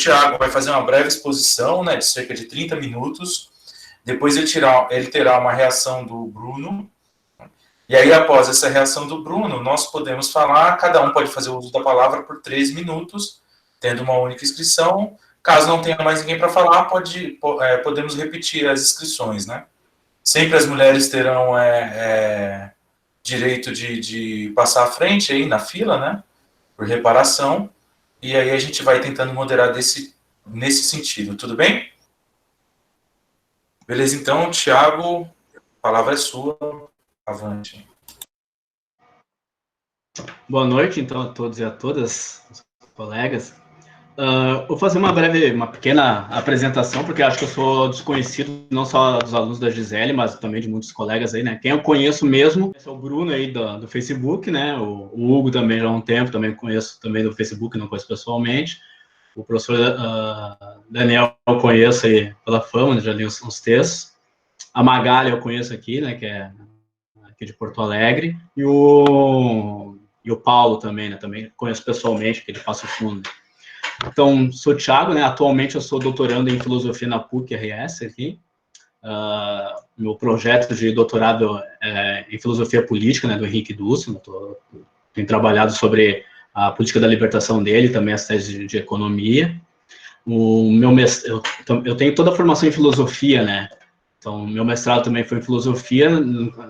Tiago vai fazer uma breve exposição, né, de cerca de 30 minutos. Depois ele terá uma reação do Bruno. E aí, após essa reação do Bruno, nós podemos falar, cada um pode fazer o uso da palavra por 3 minutos, tendo uma única inscrição. Caso não tenha mais ninguém para falar, podemos repetir as inscrições, né? Sempre as mulheres terão direito de passar à frente aí na fila, né? Por reparação. E aí a gente vai tentando moderar nesse sentido, tudo bem? Beleza, então, Tiago, a palavra é sua. Avante. Boa noite, então, a todos e a todas, colegas. Vou fazer uma pequena apresentação, porque acho que eu sou desconhecido não só dos alunos da Gisele, mas também de muitos colegas aí, né? Quem eu conheço mesmo é o Bruno aí do Facebook, né? O Hugo também já há um tempo, também conheço também do Facebook, não conheço pessoalmente. O professor Daniel eu conheço aí pela fama, já li uns textos. A Magali eu conheço aqui, né? Que é aqui de Porto Alegre. E o Paulo também, né? Também conheço pessoalmente, que ele passa o fundo. Então, sou Thiago, né? Atualmente eu sou doutorando em filosofia na PUC-RS aqui. Meu projeto de doutorado é em filosofia política, né? Do Henrique Dussel. Tenho trabalhado sobre a política da libertação dele, também as teses de economia. Eu tenho toda a formação em filosofia, né? Então, meu mestrado também foi em filosofia.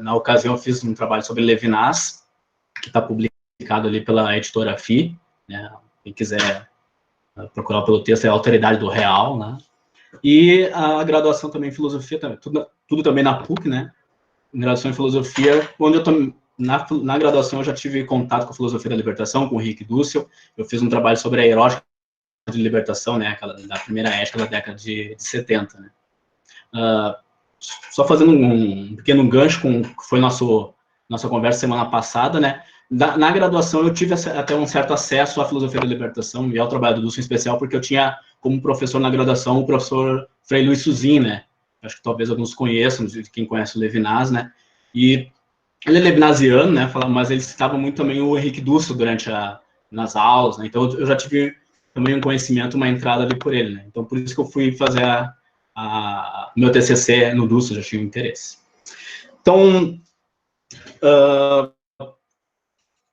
Na ocasião, eu fiz um trabalho sobre Levinas, que está publicado ali pela editora FI, né? Quem quiser procurar pelo texto, é a Autoridade do Real, né? E a graduação também em filosofia, tudo também na PUC, né? Graduação em filosofia, onde eu na graduação eu já tive contato com a filosofia da libertação, com o Henrique Dussel. Eu fiz um trabalho sobre a erótica de libertação, né? Da primeira ética da década de 70, né? Só fazendo um pequeno gancho com o que foi nossa conversa semana passada, né? Na graduação, eu tive até um certo acesso à filosofia da libertação e ao trabalho do Dussel em especial, porque eu tinha como professor na graduação o professor Frei Luiz Suzin, né? Acho que talvez alguns conheçam, quem conhece o Levinas, né? E ele é levinasiano, né? Mas ele citava muito também o Henrique Dussel nas aulas, né? Então, eu já tive também um conhecimento, uma entrada ali por ele, né? Então, por isso que eu fui fazer meu TCC no Dussel, já tinha interesse. Então,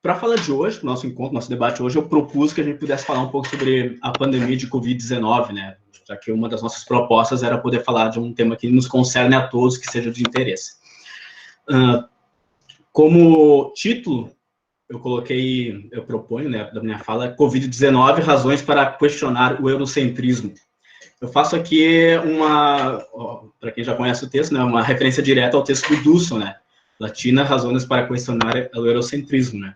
para falar de hoje, nosso encontro, nosso debate hoje, eu propus que a gente pudesse falar um pouco sobre a pandemia de Covid-19, né? Já que uma das nossas propostas era poder falar de um tema que nos concerne a todos, que seja de interesse. Como título, eu proponho, né, da minha fala, Covid-19, razões para questionar o eurocentrismo. Eu faço aqui para quem já conhece o texto, né, uma referência direta ao texto do Dussel, né? Latina, razões para questionar o eurocentrismo, né?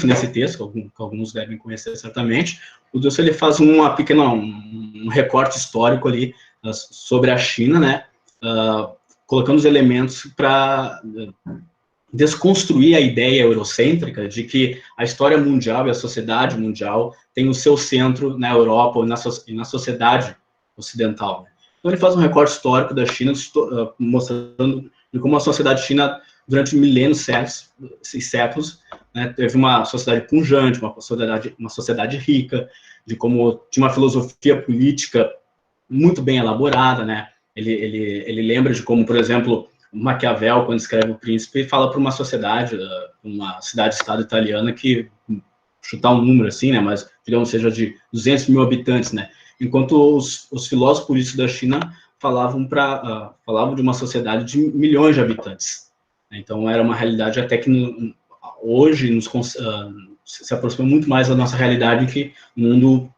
Nesse texto, que alguns devem conhecer certamente, o Dussel ele faz um recorte histórico ali sobre a China, né, colocando os elementos para desconstruir a ideia eurocêntrica de que a história mundial e a sociedade mundial tem o seu centro na Europa e na sociedade ocidental. Então ele faz um recorte histórico da China, mostrando como a sociedade china durante milênios e séculos, né, teve uma sociedade pujante, uma sociedade rica, de como tinha uma filosofia política muito bem elaborada, né? Ele lembra de como, por exemplo, Maquiavel, quando escreve O Príncipe, fala para uma cidade-estado italiana que, chutar um número assim, né, mas digamos seja de 200 mil habitantes, né? Enquanto os filósofos políticos da China falavam de uma sociedade de milhões de habitantes. Então, era uma realidade até que hoje se aproxima muito mais da nossa realidade que no mundo,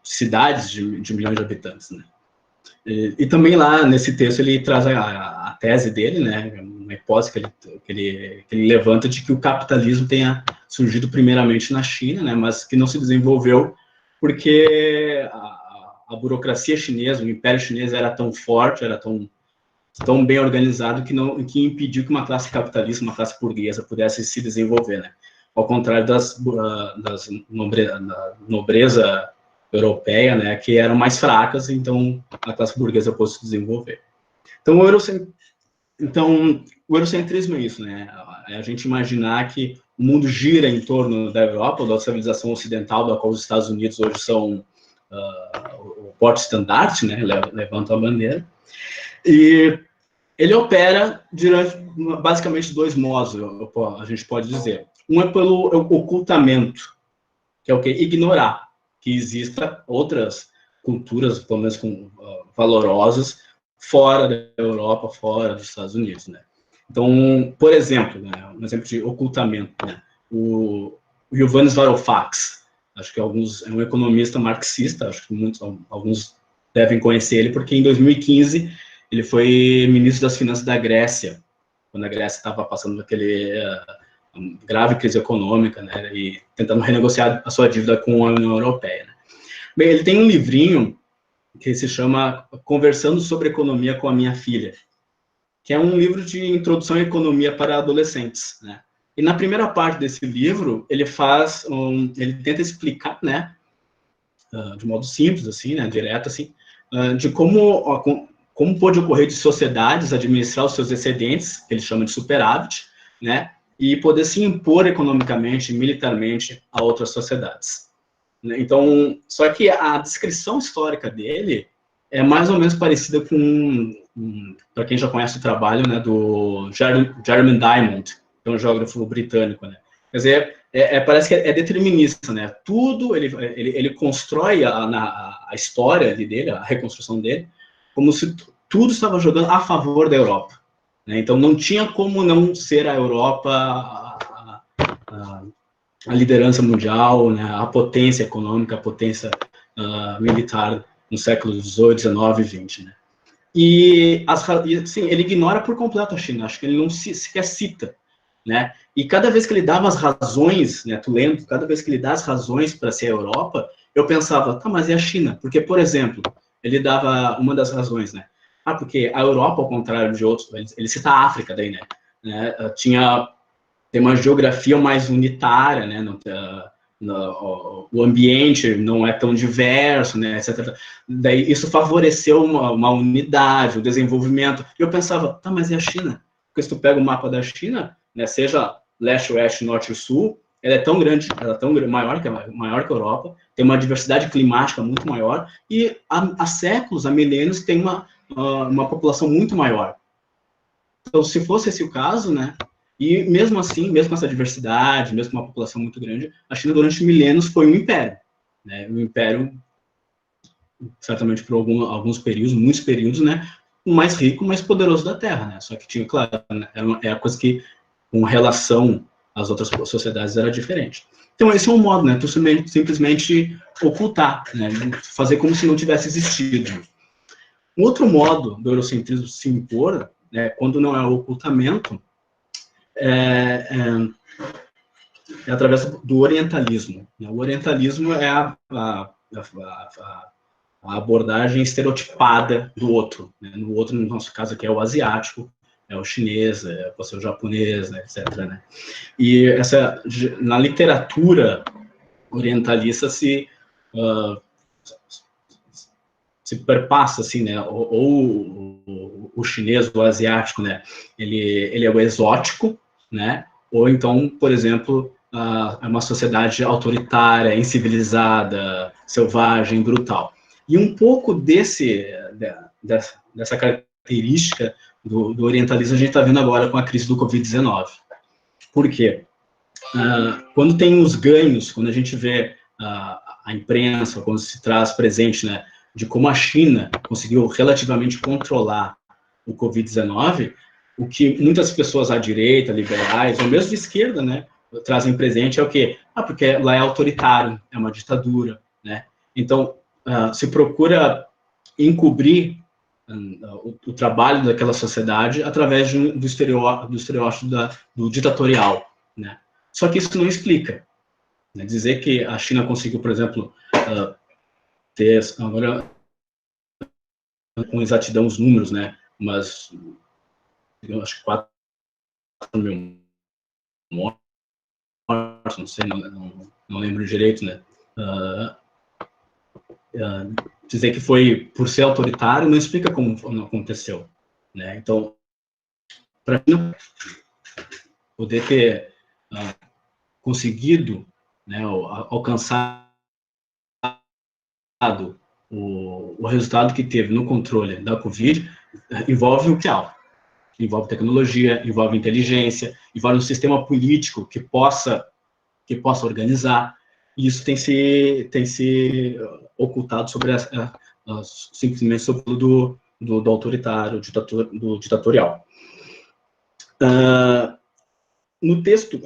cidades de milhões de habitantes, né? E também lá, nesse texto, ele traz a tese dele, né, uma hipótese que ele levanta de que o capitalismo tenha surgido primeiramente na China, né, mas que não se desenvolveu porque a burocracia chinesa, o império chinês era tão forte, era tão bem organizado que impediu que uma classe capitalista, uma classe burguesa pudesse se desenvolver, né? Ao contrário da nobreza europeia, né, que eram mais fracas, então a classe burguesa pôde se desenvolver. Então o eurocentrismo é isso, né? É a gente imaginar que o mundo gira em torno da Europa, da civilização ocidental, da qual os Estados Unidos hoje são o porte-estandarte, né, levantam a bandeira, e ele opera durante, basicamente, dois modos, a gente pode dizer. Um é pelo ocultamento, que é o quê? Ignorar que existam outras culturas, pelo menos valorosas, fora da Europa, fora dos Estados Unidos, né? Então, por exemplo, né, um exemplo de ocultamento, né, o Ioannis Varoufakis, acho que é um economista marxista, acho que alguns devem conhecer ele, porque em 2015 ele foi ministro das Finanças da Grécia, quando a Grécia estava passando por aquele grave crise econômica, né, e tentando renegociar a sua dívida com a União Europeia, né. Bem, ele tem um livrinho que se chama Conversando sobre Economia com a Minha Filha, que é um livro de introdução à economia para adolescentes, né. E na primeira parte desse livro, ele tenta explicar, né, de modo simples, assim, né, direto, assim, de como pode ocorrer de sociedades administrar os seus excedentes, que ele chama de superávit, né, e poder se impor economicamente, militarmente a outras sociedades. Então, só que a descrição histórica dele é mais ou menos parecida com, para quem já conhece o trabalho, né, do Jeremy Diamond, que é um geógrafo britânico, né. Quer dizer, parece que é determinista, né. Tudo, ele constrói a história dele, a reconstrução dele, como se tudo estava jogando a favor da Europa, né? Então, não tinha como não ser a Europa a liderança mundial, né, a potência econômica, a potência militar no século XVIII, XIX e XX, né? E assim, ele ignora por completo a China, acho que ele não sequer cita, né? E cada vez que ele dava as razões, né, tu lembra, cada vez que ele dá as razões para ser a Europa, eu pensava, tá, mas e a China? Porque, por exemplo, ele dava uma das razões, né? Porque a Europa, ao contrário de outros, ele cita a África daí, né? Tem uma geografia mais unitária, né? O ambiente não é tão diverso, né, etc. Daí isso favoreceu uma unidade, o desenvolvimento. E eu pensava, tá, mas e a China? Porque se tu pega o mapa da China, né, seja leste, oeste, norte e sul, ela é tão grande, maior que a Europa, tem uma diversidade climática muito maior e há séculos, há milênios, tem uma população muito maior. Então, se fosse esse o caso, né, e mesmo assim, mesmo com essa diversidade, mesmo com uma população muito grande, a China durante milênios foi um império, né? Um império, certamente por alguns períodos, muitos períodos, né? O mais rico, o mais poderoso da Terra, né? Só que tinha, claro, né, é a coisa que, com relação às outras sociedades, era diferente. Então, esse é um modo, né? Tu simplesmente ocultar, né? Fazer como se não tivesse existido. Um outro modo do eurocentrismo se impor, né, quando não é o ocultamento, é através do orientalismo. O orientalismo é a abordagem estereotipada do outro, né? No outro, no nosso caso aqui, é o asiático, é o chinês, pode ser o japonês, né, etc. Né? E na literatura orientalista se perpassa, assim, né, ou o chinês, o asiático, né, ele é o exótico, né, ou então, por exemplo, é uma sociedade autoritária, incivilizada, selvagem, brutal. E um pouco dessa característica do orientalismo a gente está vendo agora com a crise do Covid-19. Por quê? Quando tem os ganhos, quando a gente vê a imprensa, quando se traz presente, né, de como a China conseguiu relativamente controlar o Covid-19, o que muitas pessoas à direita, liberais, ou mesmo de esquerda, né, trazem presente é o quê? Porque lá é autoritário, é uma ditadura, né? Então, se procura encobrir o trabalho daquela sociedade através do estereótipo do ditatorial, né? Só que isso não explica. Né? Dizer que a China conseguiu, por exemplo, ter, agora, com exatidão os números, né? Mas, eu acho que 4 mil mortos, não sei, não lembro direito, né? Dizer que foi por ser autoritário não explica como não aconteceu, né? Então, para poder ter conseguido, né, alcançado o resultado que teve no controle da Covid, envolve o social, envolve tecnologia, envolve inteligência, envolve um sistema político que possa organizar. E isso tem se ocultado sobre simplesmente sobre do autoritário, do ditatorial. No texto,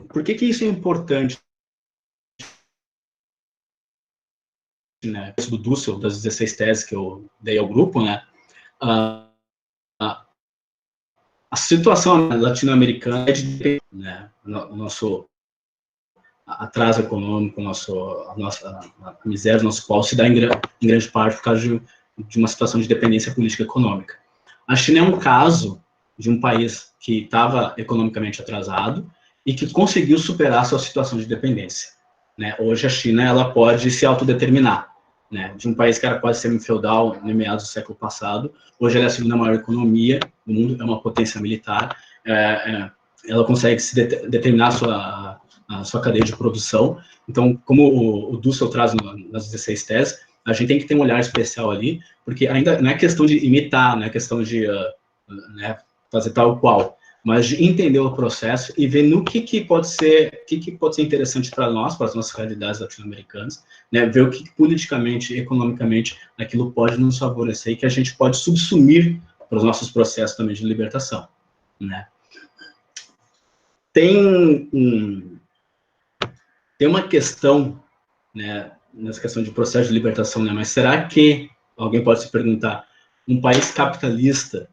por que isso é importante? Né, do Dussel, das 16 teses que eu dei ao grupo, né, a situação latino-americana é de, né, o nosso atraso econômico, a miséria do nosso qual se dá em grande parte por causa de uma situação de dependência política e econômica. A China é um caso de um país que estava economicamente atrasado e que conseguiu superar sua situação de dependência. Né? Hoje a China ela pode se autodeterminar. Né? De um país que era quase semi-feudal em meados do século passado, hoje ela é a segunda maior economia do mundo, é uma potência militar, ela consegue se determinar a sua cadeia de produção. Então, como o Dussel traz nas 16 teses, a gente tem que ter um olhar especial ali, porque ainda não é questão de imitar, não é questão de né, fazer tal qual, mas de entender o processo e ver no que pode ser interessante para nós, para as nossas realidades latino-americanas, né, ver o que politicamente, economicamente, aquilo pode nos favorecer e que a gente pode subsumir para os nossos processos também de libertação, né. Tem uma questão, né, nessa questão de processo de libertação, né, mas será que, alguém pode se perguntar, um país capitalista,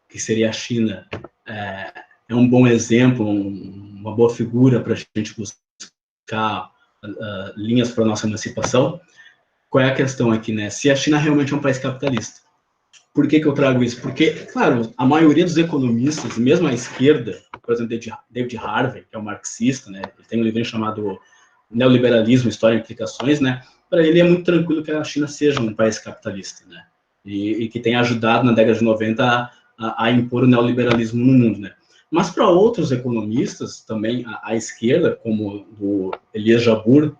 que seria a China, é um bom exemplo, uma boa figura para a gente buscar linhas para a nossa emancipação? Qual é a questão aqui, né? Se a China realmente é um país capitalista. Por que eu trago isso? Porque, claro, a maioria dos economistas, mesmo a esquerda, por exemplo, David Harvey, que é um marxista, né? Ele tem um livro chamado Neoliberalismo, História e Implicações, né? Para ele é muito tranquilo que a China seja um país capitalista, né? E que tenha ajudado na década de 90 a impor o neoliberalismo no mundo, né? Mas para outros economistas, também à esquerda, como do Elias Jabbour,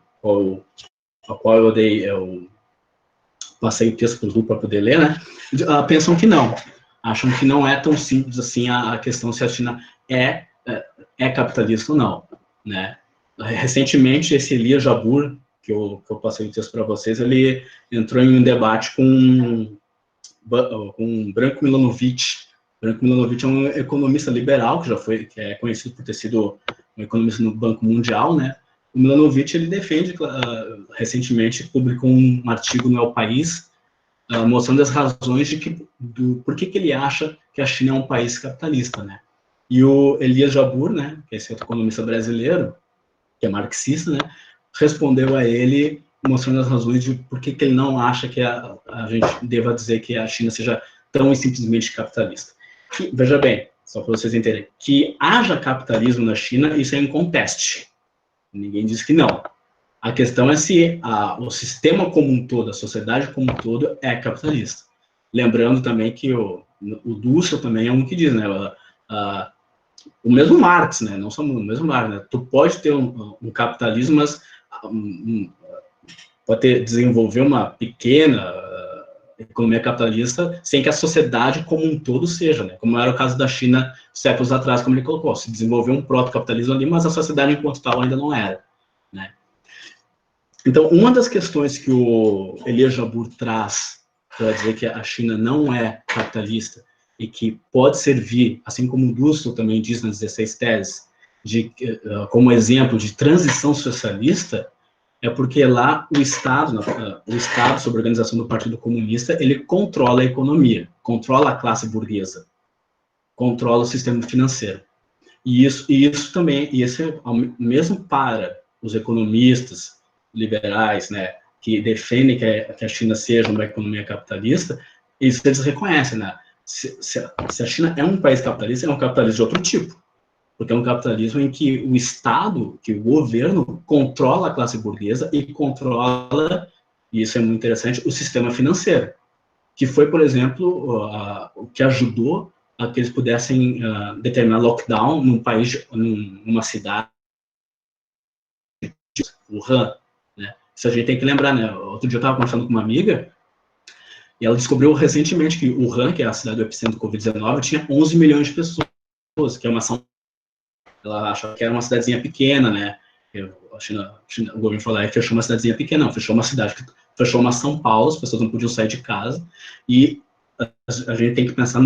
a qual eu passei o texto para o grupo para poder ler, né? Pensam que não. Acham que não é tão simples assim a questão se a China é capitalista ou não, né? Recentemente, esse Elias Jabbour, que eu passei o texto para vocês, ele entrou em um debate com Branko Milanovic. Branko Milanovic é um economista liberal, que é conhecido por ter sido um economista no Banco Mundial, né? O Milanovic, ele defende, recentemente, publicou um artigo no El País, mostrando as razões por que ele acha que a China é um país capitalista, né? E o Elias Jabbour, né, que é esse outro economista brasileiro, que é marxista, né, respondeu a ele mostrando as razões de por que ele não acha que a gente deva dizer que a China seja tão e simplesmente capitalista. Veja bem, só para vocês entenderem, que haja capitalismo na China, isso é inconteste. Ninguém diz que não. A questão é se o sistema como um todo, a sociedade como um todo, é capitalista. Lembrando também que o Dussel também é um que diz, né, o mesmo Marx, né, não só o mesmo Marx, né, tu pode ter um capitalismo, mas pode desenvolver uma pequena economia capitalista sem que a sociedade como um todo seja, né, como era o caso da China séculos atrás, como ele colocou, se desenvolveu um proto-capitalismo ali, mas a sociedade enquanto tal ainda não era, né. Então, uma das questões que o Elias Jabbour traz para dizer que a China não é capitalista e que pode servir, assim como o Dussel também diz nas 16 teses, como exemplo de transição socialista, é porque lá o Estado, sob a organização do Partido Comunista, ele controla a economia, controla a classe burguesa, controla o sistema financeiro. E isso também, esse é mesmo para os economistas liberais, né, que defendem que a China seja uma economia capitalista, isso eles reconhecem, né? Se a China é um país capitalista, é um capitalismo de outro tipo, porque é um capitalismo em que o Estado, que o governo controla a classe burguesa e controla, e isso é muito interessante, o sistema financeiro, que foi, por exemplo, o que ajudou a que eles pudessem determinar lockdown num país, numa cidade Wuhan, né? Isso a gente tem que lembrar, né? Outro dia eu estava conversando com uma amiga e ela descobriu recentemente que Wuhan, que é a cidade do epicentro do Covid-19, tinha 11 milhões de pessoas, que é uma ação. Ela achava que era uma cidadezinha pequena, né? O governo falou que fechou uma cidadezinha pequena, não, fechou uma cidade, fechou uma São Paulo, as pessoas não podiam sair de casa, e a gente tem que pensar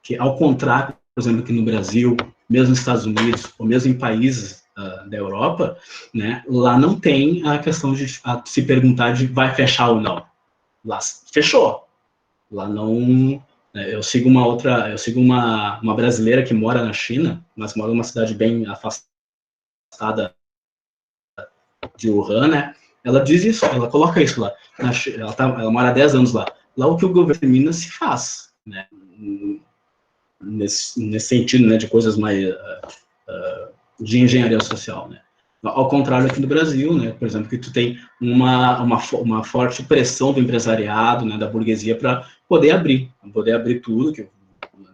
que, ao contrário, por exemplo, aqui no Brasil, mesmo nos Estados Unidos, ou mesmo em países da Europa, né, lá não tem a questão de se perguntar de vai fechar ou não. Lá fechou. Lá não. Eu sigo uma brasileira que mora na China, mas mora numa cidade bem afastada de Wuhan, né? Ela diz isso, ela coloca isso lá. Ela mora há 10 anos lá. Lá o que o governo determina se faz, né? Nesse sentido, né, de coisas mais de engenharia social, né? Ao contrário aqui no Brasil, né, por exemplo, que tu tem uma forte pressão do empresariado, né, da burguesia para poder abrir tudo,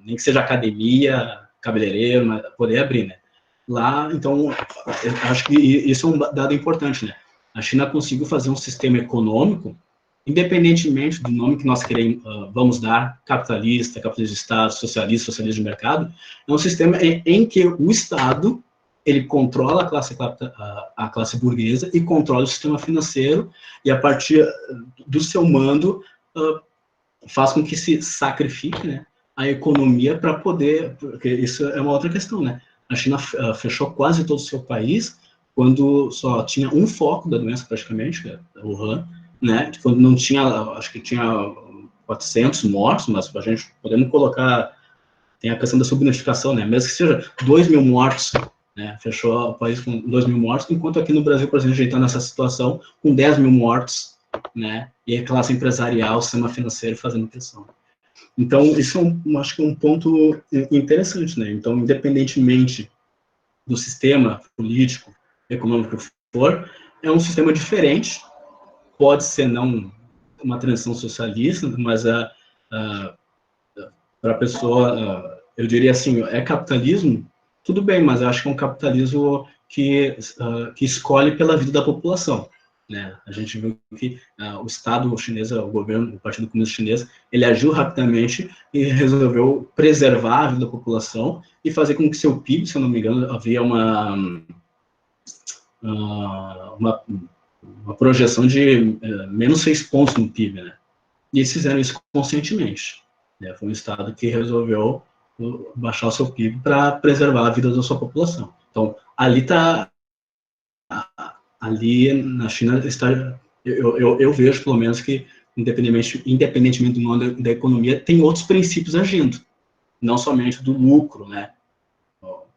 nem que seja academia, cabeleireiro, mas poder abrir, né? Lá, então, eu acho que isso é um dado importante, né? A China conseguiu fazer um sistema econômico, independentemente do nome que nós queremos, vamos dar, capitalista, capitalismo de Estado, socialista, socialismo de mercado, é um sistema em que o Estado ele controla a classe burguesa e controla o sistema financeiro, e a partir do seu mando faz com que se sacrifique, né, a economia para poder, porque isso é uma outra questão, né? A China fechou quase todo o seu país quando só tinha um foco da doença praticamente, que é Wuhan, né? Quando não tinha, acho que tinha 400 mortos, mas a gente podemos colocar, tem a questão da subnotificação, né? Mesmo que seja 2.000 mortos, né? Fechou o país com 2.000 mortos, enquanto aqui no Brasil, por exemplo, a gente está nessa situação com 10.000 mortos, né? E a classe empresarial, o sistema financeiro fazendo pressão. Então, isso acho que é um ponto interessante, né? Então, independentemente do sistema político, econômico que for, é um sistema diferente, pode ser não uma transição socialista, mas para a pessoa, eu diria assim, é capitalismo, tudo bem, mas eu acho que é um capitalismo que escolhe pela vida da população. Né? A gente viu que o Estado chinês, o governo, o Partido Comunista Chinês, ele agiu rapidamente e resolveu preservar a vida da população e fazer com que seu PIB, se eu não me engano, havia uma projeção de menos 6 pontos no PIB, né? E eles fizeram isso conscientemente. Né? Foi um Estado que resolveu baixar o seu PIB para preservar a vida da sua população. Então, ali na China está, eu vejo pelo menos que independentemente do nome da economia, tem outros princípios agindo, não somente do lucro, né?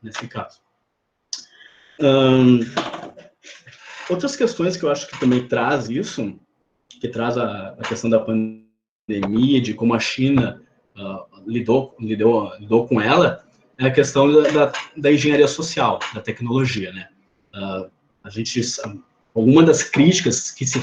Nesse caso. Outras questões que eu acho que também traz isso, que traz a questão da pandemia, de como a China lidou com ela, é a questão da engenharia social, da tecnologia, né? Alguma das críticas que se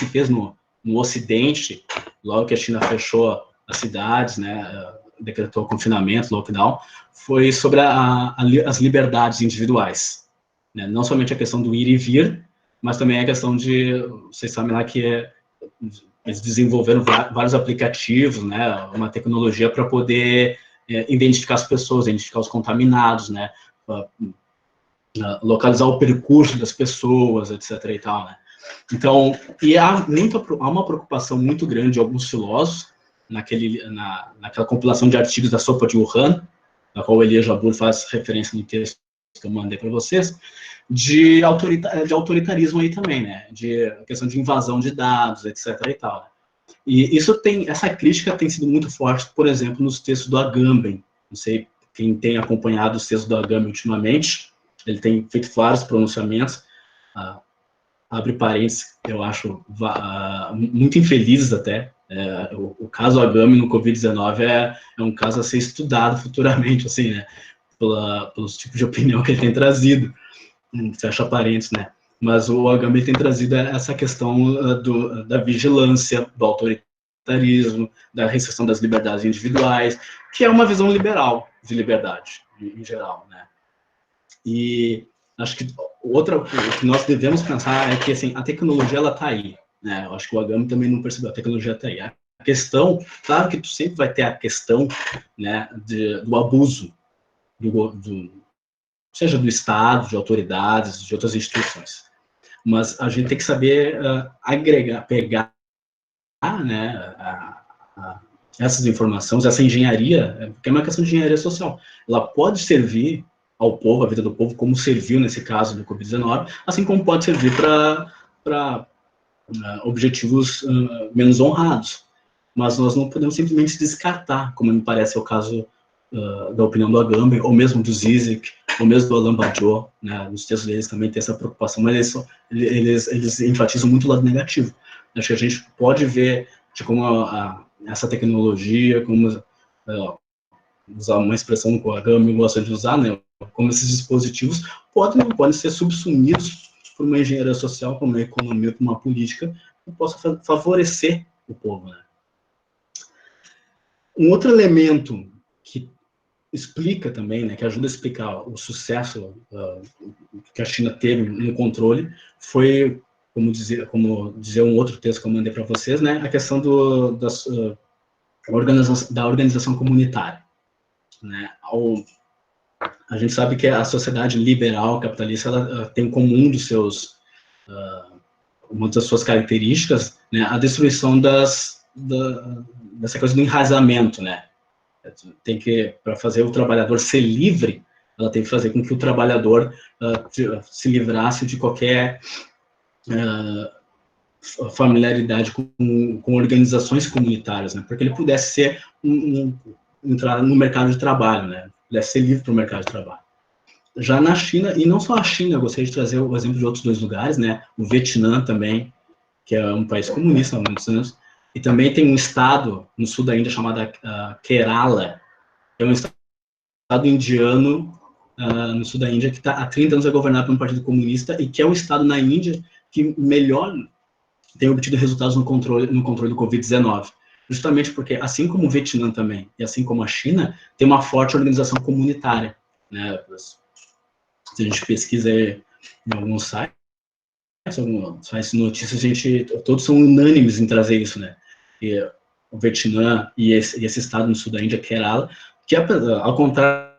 fez no Ocidente, logo que a China fechou as cidades, né, decretou confinamento, lockdown, foi sobre as liberdades individuais, né? Não somente a questão do ir e vir, mas também a questão de, vocês sabem lá que eles desenvolveram vários aplicativos, né, uma tecnologia para poder identificar as pessoas, identificar os contaminados, né, localizar o percurso das pessoas, etc. e tal, né? Então, há uma preocupação muito grande de alguns filósofos naquela compilação de artigos da Sopa de Wuhan, na qual o Elias Jabbour faz referência no texto que eu mandei para vocês, de autoritarismo aí também, né? De questão de invasão de dados, etc. e tal. Né? E essa crítica tem sido muito forte, por exemplo, nos textos do Agamben. Não sei quem tem acompanhado os textos do Agamben ultimamente, ele tem feito vários pronunciamentos, abre parênteses, eu acho muito infelizes até. O caso Agamben no Covid-19 é um caso a ser estudado futuramente, assim, né? Pelos tipos de opinião que ele tem trazido, fecha parênteses, né? Mas o Agamben tem trazido essa questão da vigilância, do autoritarismo, da restrição das liberdades individuais, que é uma visão liberal de liberdade, em geral, né? E acho que o que nós devemos pensar é que, assim, a tecnologia, ela está aí, né? Eu acho que o Agami também não percebeu, a tecnologia está aí. A questão, claro que tu sempre vai ter a questão, né, do abuso, seja do Estado, de autoridades, de outras instituições. Mas a gente tem que saber agregar, pegar, né, essas informações, essa engenharia, que é uma questão de engenharia social. Ela pode servir ao povo, à vida do povo, como serviu nesse caso do Covid-19, assim como pode servir para objetivos menos honrados. Mas nós não podemos simplesmente descartar, como me parece é o caso da opinião do Agamben, ou mesmo do Zizek, ou mesmo do Alain Badiou, né? Nos textos deles também tem essa preocupação, mas eles enfatizam muito o lado negativo. Acho que a gente pode ver de como essa tecnologia, como usar uma expressão que o Agamben gosta de usar, né? Como esses dispositivos podem ser subsumidos por uma engenharia social, por uma economia, por uma política que possa favorecer o povo, né? Um outro elemento que explica também, né, que ajuda a explicar o sucesso que a China teve no controle, foi, como dizer um outro texto que eu mandei para vocês, né, a questão da organização comunitária. Né? A gente sabe que a sociedade liberal capitalista ela tem como uma das suas características, né, a destruição dessa coisa do enraizamento, né? Tem que, para fazer o trabalhador ser livre, ela tem que fazer com que o trabalhador se livrasse de qualquer familiaridade com organizações comunitárias, né? Para que ele pudesse entrar no mercado de trabalho, né? Pudesse ser livre para o mercado de trabalho. Já na China, e não só a China, eu gostaria de trazer o exemplo de outros dois lugares, né? O Vietnã também, que é um país comunista há muitos anos, e também tem um estado no sul da Índia chamado Kerala, que é um estado indiano no sul da Índia, que há 30 anos é governado por um partido comunista e que é o estado na Índia que melhor tem obtido resultados no controle do Covid-19. Justamente porque, assim como o Vietnã também, e assim como a China, tem uma forte organização comunitária. Né? Se a gente pesquisa em alguns sites de notícias, todos são unânimes em trazer isso, né? E o Vietnã e esse estado no sul da Índia, Kerala, que ao contrário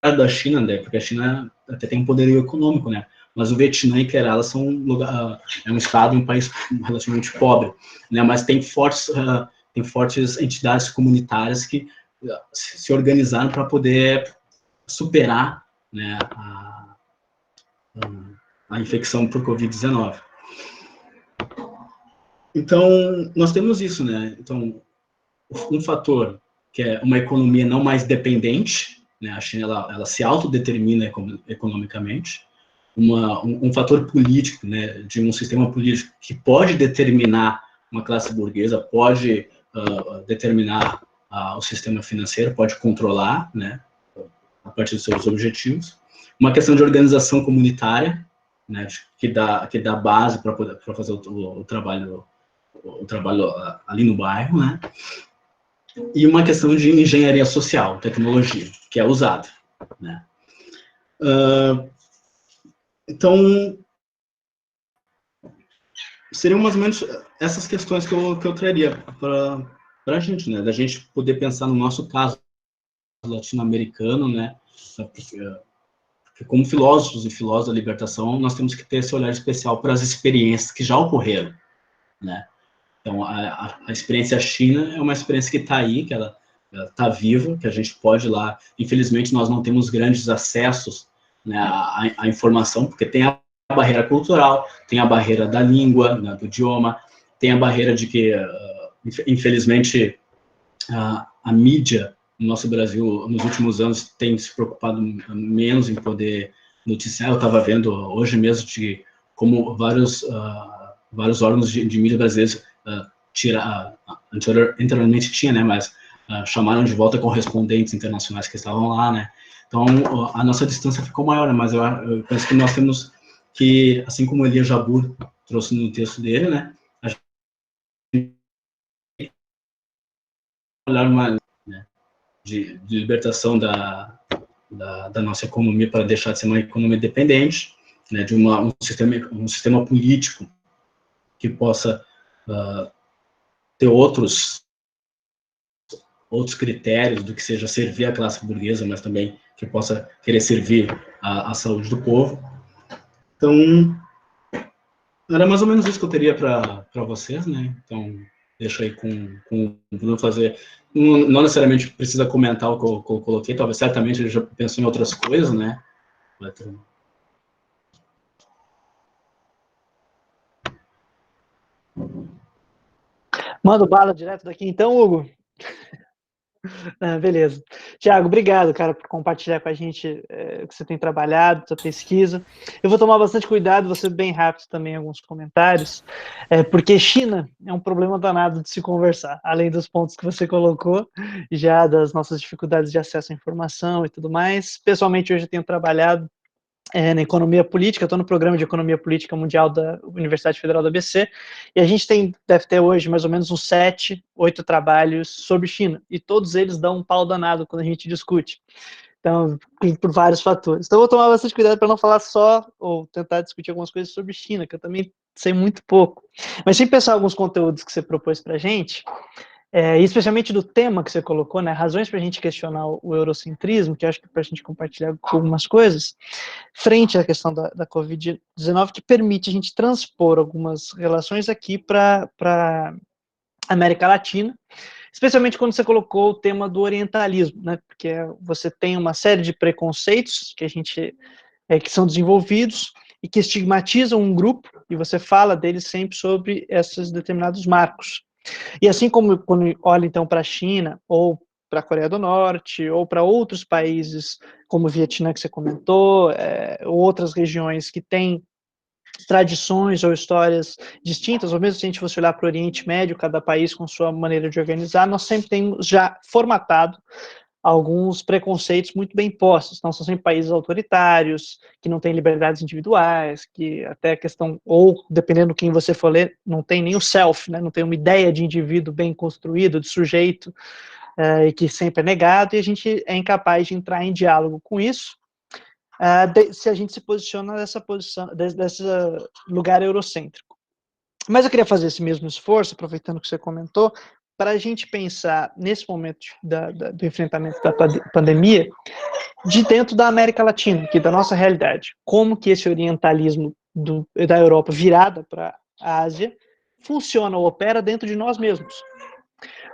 da China, né? Porque a China até tem um poderio econômico, né? Mas o Vietnã e Kerala são é um estado, um país relativamente pobre, né? Mas tem fortes entidades comunitárias que se organizaram para poder superar, né, a infecção por Covid-19. Então, nós temos isso, né? Então, um fator que é uma economia não mais dependente, né? A China ela se autodetermina economicamente. Um fator político, né? De um sistema político que pode determinar uma classe burguesa, pode determinar o sistema financeiro, pode controlar, né? A partir dos seus objetivos. Uma questão de organização comunitária, né? Que dá base para fazer o trabalho ali no bairro, né? E uma questão de engenharia social, tecnologia, que é usada, né? Então, seriam mais ou menos essas questões que eu traria para a gente, né? Da gente poder pensar no nosso caso latino-americano, né? Porque como filósofos e filósofos da libertação, nós temos que ter esse olhar especial para as experiências que já ocorreram, né? Então, a experiência China é uma experiência que está aí, que ela está viva, que a gente pode ir lá. Infelizmente, nós não temos grandes acessos, né, à informação, porque tem a barreira cultural, tem a barreira da língua, né, do idioma, tem a barreira de que, infelizmente, a mídia no nosso Brasil, nos últimos anos, tem se preocupado menos em poder noticiar. Eu estava vendo hoje mesmo de como vários órgãos de mídia brasileiros anteriormente tinha, né, mas chamaram de volta correspondentes internacionais que estavam lá, né, então a nossa distância ficou maior, né, mas eu penso que nós temos que, assim como Elia Jabbour trouxe no texto dele, né, a gente olhar uma, né, de libertação da nossa economia para deixar de ser uma economia dependente, né, de um sistema político que possa ter outros critérios do que seja servir a classe burguesa, mas também que possa querer servir a saúde do povo. Então, era mais ou menos isso que eu teria para vocês, né? Então, deixo aí com o Bruno fazer. Não necessariamente precisa comentar o que eu coloquei, talvez certamente ele já pensou em outras coisas, né? Manda bala direto daqui então, Hugo? Beleza. Tiago, obrigado, cara, por compartilhar com a gente o que você tem trabalhado, sua pesquisa. Eu vou tomar bastante cuidado, vou ser bem rápido também em alguns comentários, porque China é um problema danado de se conversar, além dos pontos que você colocou, já das nossas dificuldades de acesso à informação e tudo mais. Pessoalmente, hoje eu tenho trabalhado na economia política, estou no programa de economia política mundial da Universidade Federal do ABC, e a gente deve ter hoje mais ou menos uns 7, 8 trabalhos sobre China, e todos eles dão um pau danado quando a gente discute. Então, por vários fatores. Então, eu vou tomar bastante cuidado para não falar só, ou tentar discutir algumas coisas sobre China, que eu também sei muito pouco. Mas sem pensar alguns conteúdos que você propôs para a gente, e especialmente do tema que você colocou, né, razões para a gente questionar o eurocentrismo, que eu acho que para a gente compartilhar algumas coisas, frente à questão da Covid-19, que permite a gente transpor algumas relações aqui para a América Latina, especialmente quando você colocou o tema do orientalismo, né, porque você tem uma série de preconceitos que que são desenvolvidos e que estigmatizam um grupo, e você fala deles sempre sobre esses determinados marcos. E assim como quando olha então para a China, ou para a Coreia do Norte, ou para outros países como o Vietnã que você comentou, ou outras regiões que têm tradições ou histórias distintas, ou mesmo se a gente fosse olhar para o Oriente Médio, cada país com sua maneira de organizar, nós sempre temos já formatado alguns preconceitos muito bem postos. Então, são sempre países autoritários, que não têm liberdades individuais, que até a questão, ou dependendo de quem você for ler, não tem nem o self, né? Não tem uma ideia de indivíduo bem construído, de sujeito, e que sempre é negado, e a gente é incapaz de entrar em diálogo com isso, se a gente se posiciona nessa posição, desse lugar eurocêntrico. Mas eu queria fazer esse mesmo esforço, aproveitando que você comentou, para a gente pensar nesse momento do enfrentamento da pandemia, de dentro da América Latina, aqui da nossa realidade. Como que esse orientalismo da Europa virada para a Ásia funciona ou opera dentro de nós mesmos.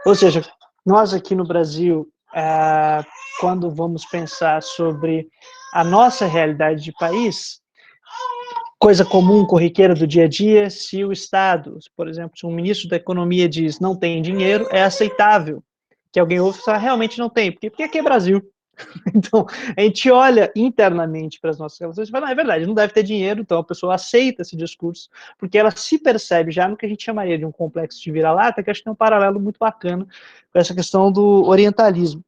Ou seja, nós aqui no Brasil, quando vamos pensar sobre a nossa realidade de país, coisa comum, corriqueira do dia a dia, se o Estado, por exemplo, se um ministro da Economia diz não tem dinheiro, é aceitável que alguém ouça, realmente não tem, porque aqui é Brasil. Então, a gente olha internamente para as nossas relações e fala, não, é verdade, não deve ter dinheiro, então a pessoa aceita esse discurso, porque ela se percebe já no que a gente chamaria de um complexo de vira-lata, que acho que tem um paralelo muito bacana com essa questão do orientalismo.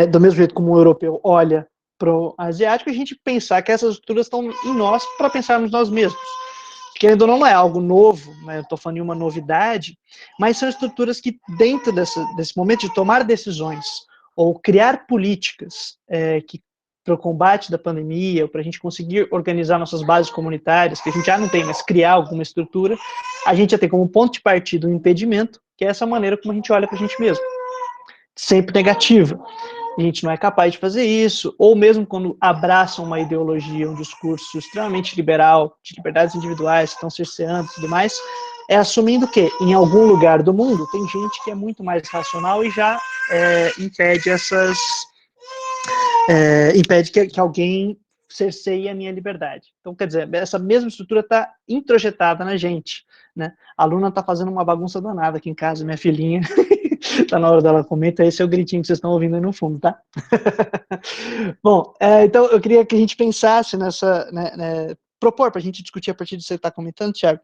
Do mesmo jeito como o europeu olha para o asiático, a gente pensar que essas estruturas estão em nós para pensarmos nós mesmos. Querendo ou não é algo novo, né? Eu estou falando de uma novidade, mas são estruturas que, dentro desse momento de tomar decisões, ou criar políticas para o combate da pandemia, ou para a gente conseguir organizar nossas bases comunitárias, que a gente já não tem, mas criar alguma estrutura, a gente já tem como ponto de partida um impedimento, que é essa maneira como a gente olha para a gente mesmo. Sempre negativa. A gente não é capaz de fazer isso, ou mesmo quando abraçam uma ideologia, um discurso extremamente liberal, de liberdades individuais, que estão cerceando e tudo mais, assumindo que em algum lugar do mundo tem gente que é muito mais racional e já impede impede que alguém cerceie a minha liberdade. Então, quer dizer, essa mesma estrutura está introjetada na gente, né? A Luna está fazendo uma bagunça danada aqui em casa, minha filhinha. Tá na hora dela comentar, esse é o gritinho que vocês estão ouvindo aí no fundo, tá? Bom, então eu queria que a gente pensasse nessa, propor para a gente discutir a partir do que você está comentando, Thiago,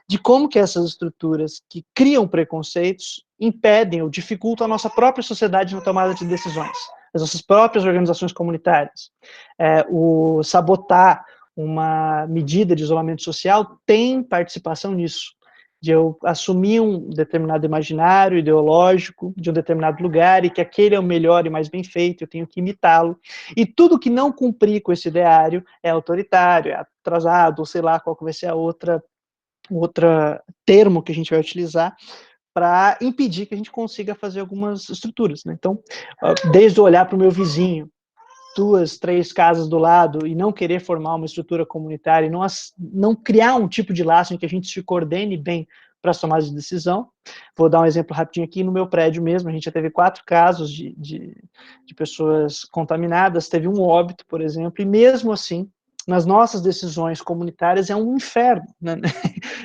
de como que essas estruturas que criam preconceitos impedem ou dificultam a nossa própria sociedade na tomada de decisões, as nossas próprias organizações comunitárias. O sabotar uma medida de isolamento social tem participação nisso. de eu assumir um determinado imaginário ideológico de um determinado lugar e que aquele é o melhor e mais bem feito, eu tenho que imitá-lo. E tudo que não cumprir com esse ideário é autoritário, é atrasado, ou sei lá qual que vai ser a outra termo que a gente vai utilizar para impedir que a gente consiga fazer algumas estruturas, né? Então, desde olhar para o meu vizinho, 2, 3 casas do lado e não querer formar uma estrutura comunitária e não criar um tipo de laço em que a gente se coordene bem para as tomadas de decisão. Vou dar um exemplo rapidinho aqui no meu prédio mesmo, a gente já teve 4 casos de pessoas contaminadas, teve um óbito, por exemplo, e mesmo assim, nas nossas decisões comunitárias é um inferno, né?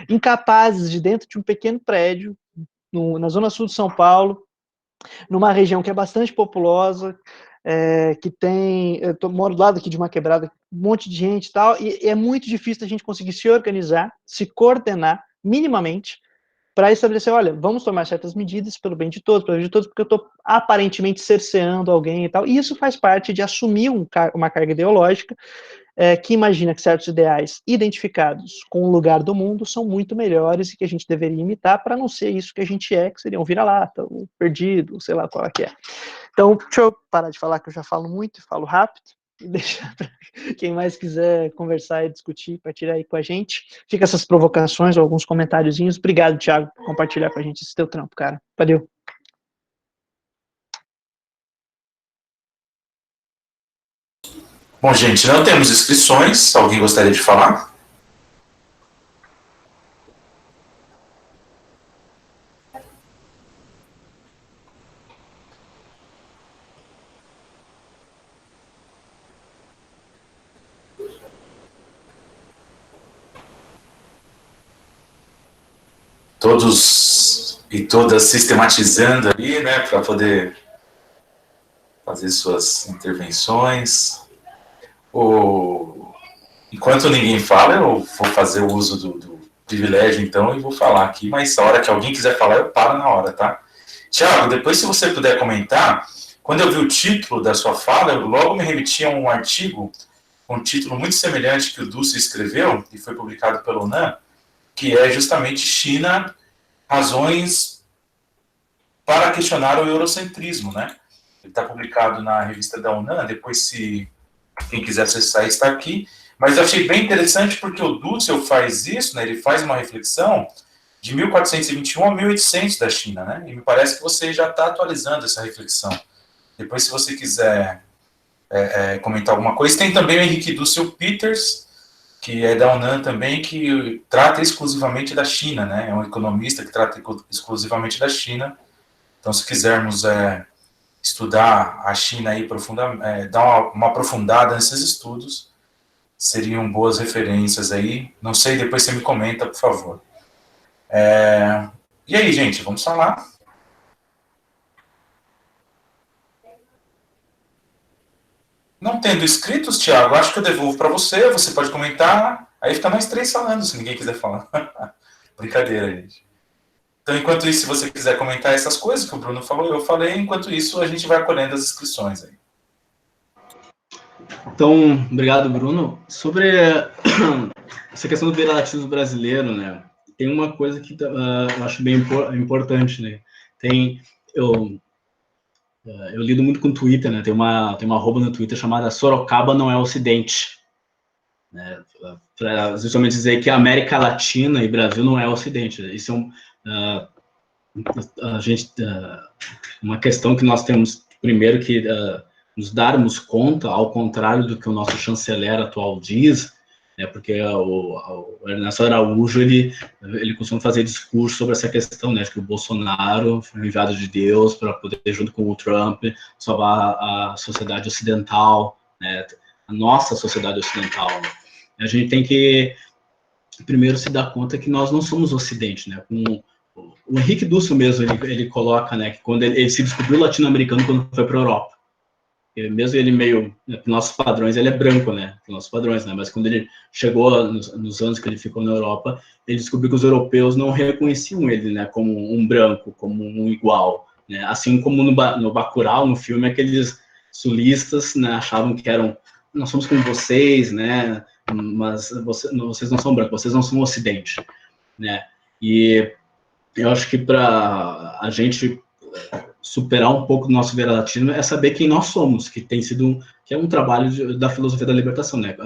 Incapazes de dentro de um pequeno prédio, na zona sul de São Paulo, numa região que é bastante populosa, que tem, eu moro do lado aqui de uma quebrada, um monte de gente e tal, e é muito difícil a gente conseguir se organizar, se coordenar minimamente, para estabelecer, olha, vamos tomar certas medidas pelo bem de todos, porque eu estou aparentemente cerceando alguém e tal, e isso faz parte de assumir uma carga ideológica, que imagina que certos ideais identificados com o lugar do mundo são muito melhores e que a gente deveria imitar para não ser isso que a gente que seria um vira-lata, um perdido, sei lá qual é que é. Então, deixa eu parar de falar, que eu já falo muito e falo rápido, e deixar para quem mais quiser conversar e discutir, partilhar aí com a gente. Fica essas provocações ou alguns comentáriozinhos. Obrigado, Thiago, por compartilhar com a gente esse teu trampo, cara. Valeu. Bom, gente, não temos inscrições. Alguém gostaria de falar? Todos e todas sistematizando ali, né, para poder fazer suas intervenções. Enquanto ninguém fala, eu vou fazer o uso do privilégio, então, e vou falar aqui, mas a hora que alguém quiser falar, eu paro na hora, tá? Tiago, depois, se você puder comentar, quando eu vi o título da sua fala, eu logo me remeti a um artigo com um título muito semelhante que o Dulce escreveu, e foi publicado pela UNAM, que é justamente China, razões para questionar o eurocentrismo, né? Ele está publicado na revista da UNAM, depois, se quem quiser acessar, está aqui. Mas eu achei bem interessante porque o Dussel faz isso, né? Ele faz uma reflexão de 1421 a 1800 da China, né? E me parece que você já está atualizando essa reflexão. Depois, se você quiser comentar alguma coisa. Tem também o Henrique Dussel Peters, que é da UNAM também, que trata exclusivamente da China, né? É um economista que trata exclusivamente da China. Então, se quisermos estudar a China aí, dar uma aprofundada nesses estudos, seriam boas referências aí. Não sei, depois você me comenta, por favor. E aí, gente, vamos falar. Não tendo inscritos, Thiago, acho que eu devolvo para você pode comentar, aí fica nós 3 falando, se ninguém quiser falar. Brincadeira, gente. Então, enquanto isso, se você quiser comentar essas coisas que o Bruno falou, eu falei, enquanto isso, a gente vai acolhendo as inscrições aí. Então, obrigado, Bruno. Sobre essa questão do viralatismo brasileiro, né? Tem uma coisa que eu acho bem importante, né? Eu lido muito com Twitter, né? Tem uma arroba no Twitter chamada Sorocaba não é Ocidente, né? Para justamente dizer que a América Latina e Brasil não é Ocidente. Isso é uma questão que nós temos, primeiro, que nos darmos conta, ao contrário do que o nosso chanceler atual diz, né, porque o Ernesto Araújo, ele costuma fazer discurso sobre essa questão, né, de que o Bolsonaro foi um enviado de Deus para poder, junto com o Trump, salvar a sociedade ocidental, né, a nossa sociedade ocidental. Né. A gente tem que, primeiro, se dar conta que nós não somos Ocidente, né, o Henrique Dussel mesmo, ele coloca, né, que quando ele se descobriu latino-americano quando foi para a Europa. Mesmo ele meio, né, nossos padrões, ele é branco, né, nossos padrões, né, mas quando ele chegou nos anos que ele ficou na Europa, ele descobriu que os europeus não reconheciam ele, né, como um branco, como um igual, né, assim como no Bacurau, no filme, aqueles sulistas, né, achavam que nós somos como vocês, né, mas vocês não são brancos, vocês não são Ocidente, né. E eu acho que para a gente superar um pouco do nosso vira-latino é saber quem nós somos, que tem sido que é um trabalho da filosofia da libertação, né?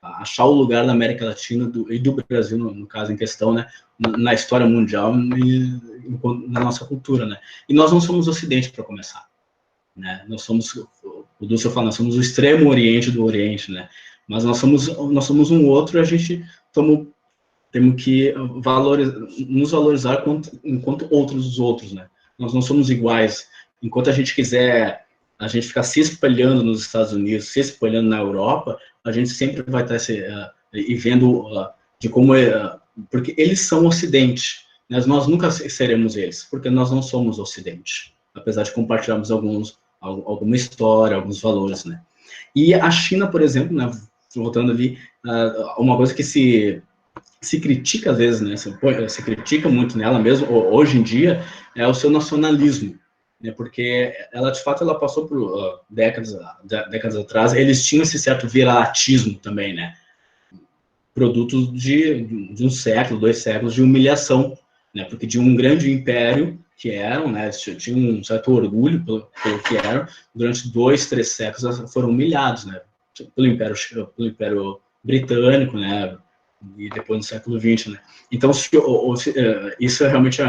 Achar o lugar da América Latina e do Brasil, no caso em questão, né? Na história mundial e na nossa cultura, né? E nós não somos Ocidente, para começar, né? Nós somos, o Dulce fala, nós somos o extremo Oriente do Oriente, né? Mas nós somos um outro, e a gente temos que nos valorizar enquanto outros dos outros, né? Nós não somos iguais. Enquanto a gente quiser, a gente ficar se espalhando nos Estados Unidos, se espalhando na Europa, a gente sempre vai estar e vendo de como porque eles são o Ocidente, mas nós nunca seremos eles, porque nós não somos o Ocidente, apesar de compartilharmos alguma história, alguns valores, né? E a China, por exemplo, né, voltando ali, uma coisa que se critica às vezes, né, se critica muito nela mesmo, hoje em dia, é o seu nacionalismo, né, porque ela, de fato, ela passou por décadas atrás, eles tinham esse certo vira-latismo também, né, produto de um século, 2 séculos de humilhação, né, porque de um grande império que eram, né, tinham um certo orgulho pelo que eram, durante 2, 3 séculos foram humilhados, né, pelo Império Britânico, né, e depois no século XX, né. Então, isso é realmente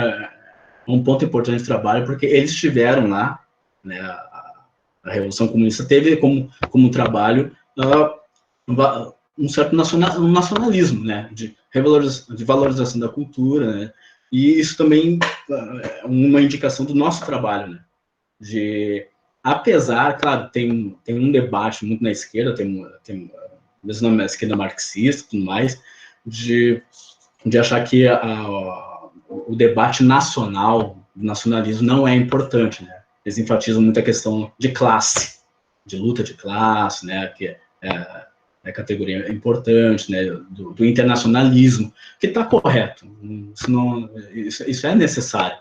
um ponto importante do trabalho, porque eles tiveram lá, né, a Revolução Comunista teve como trabalho um certo nacionalismo, né, de valorização da cultura, né, e isso também é uma indicação do nosso trabalho, né, apesar, claro, tem um debate muito na esquerda, mesmo na esquerda marxista e tudo mais, de achar que o debate nacional, o nacionalismo não é importante, né? Eles enfatizam muito a questão de classe, de luta de classe, né? Que é categoria importante, né? Do internacionalismo, que está correto. Isso é necessário.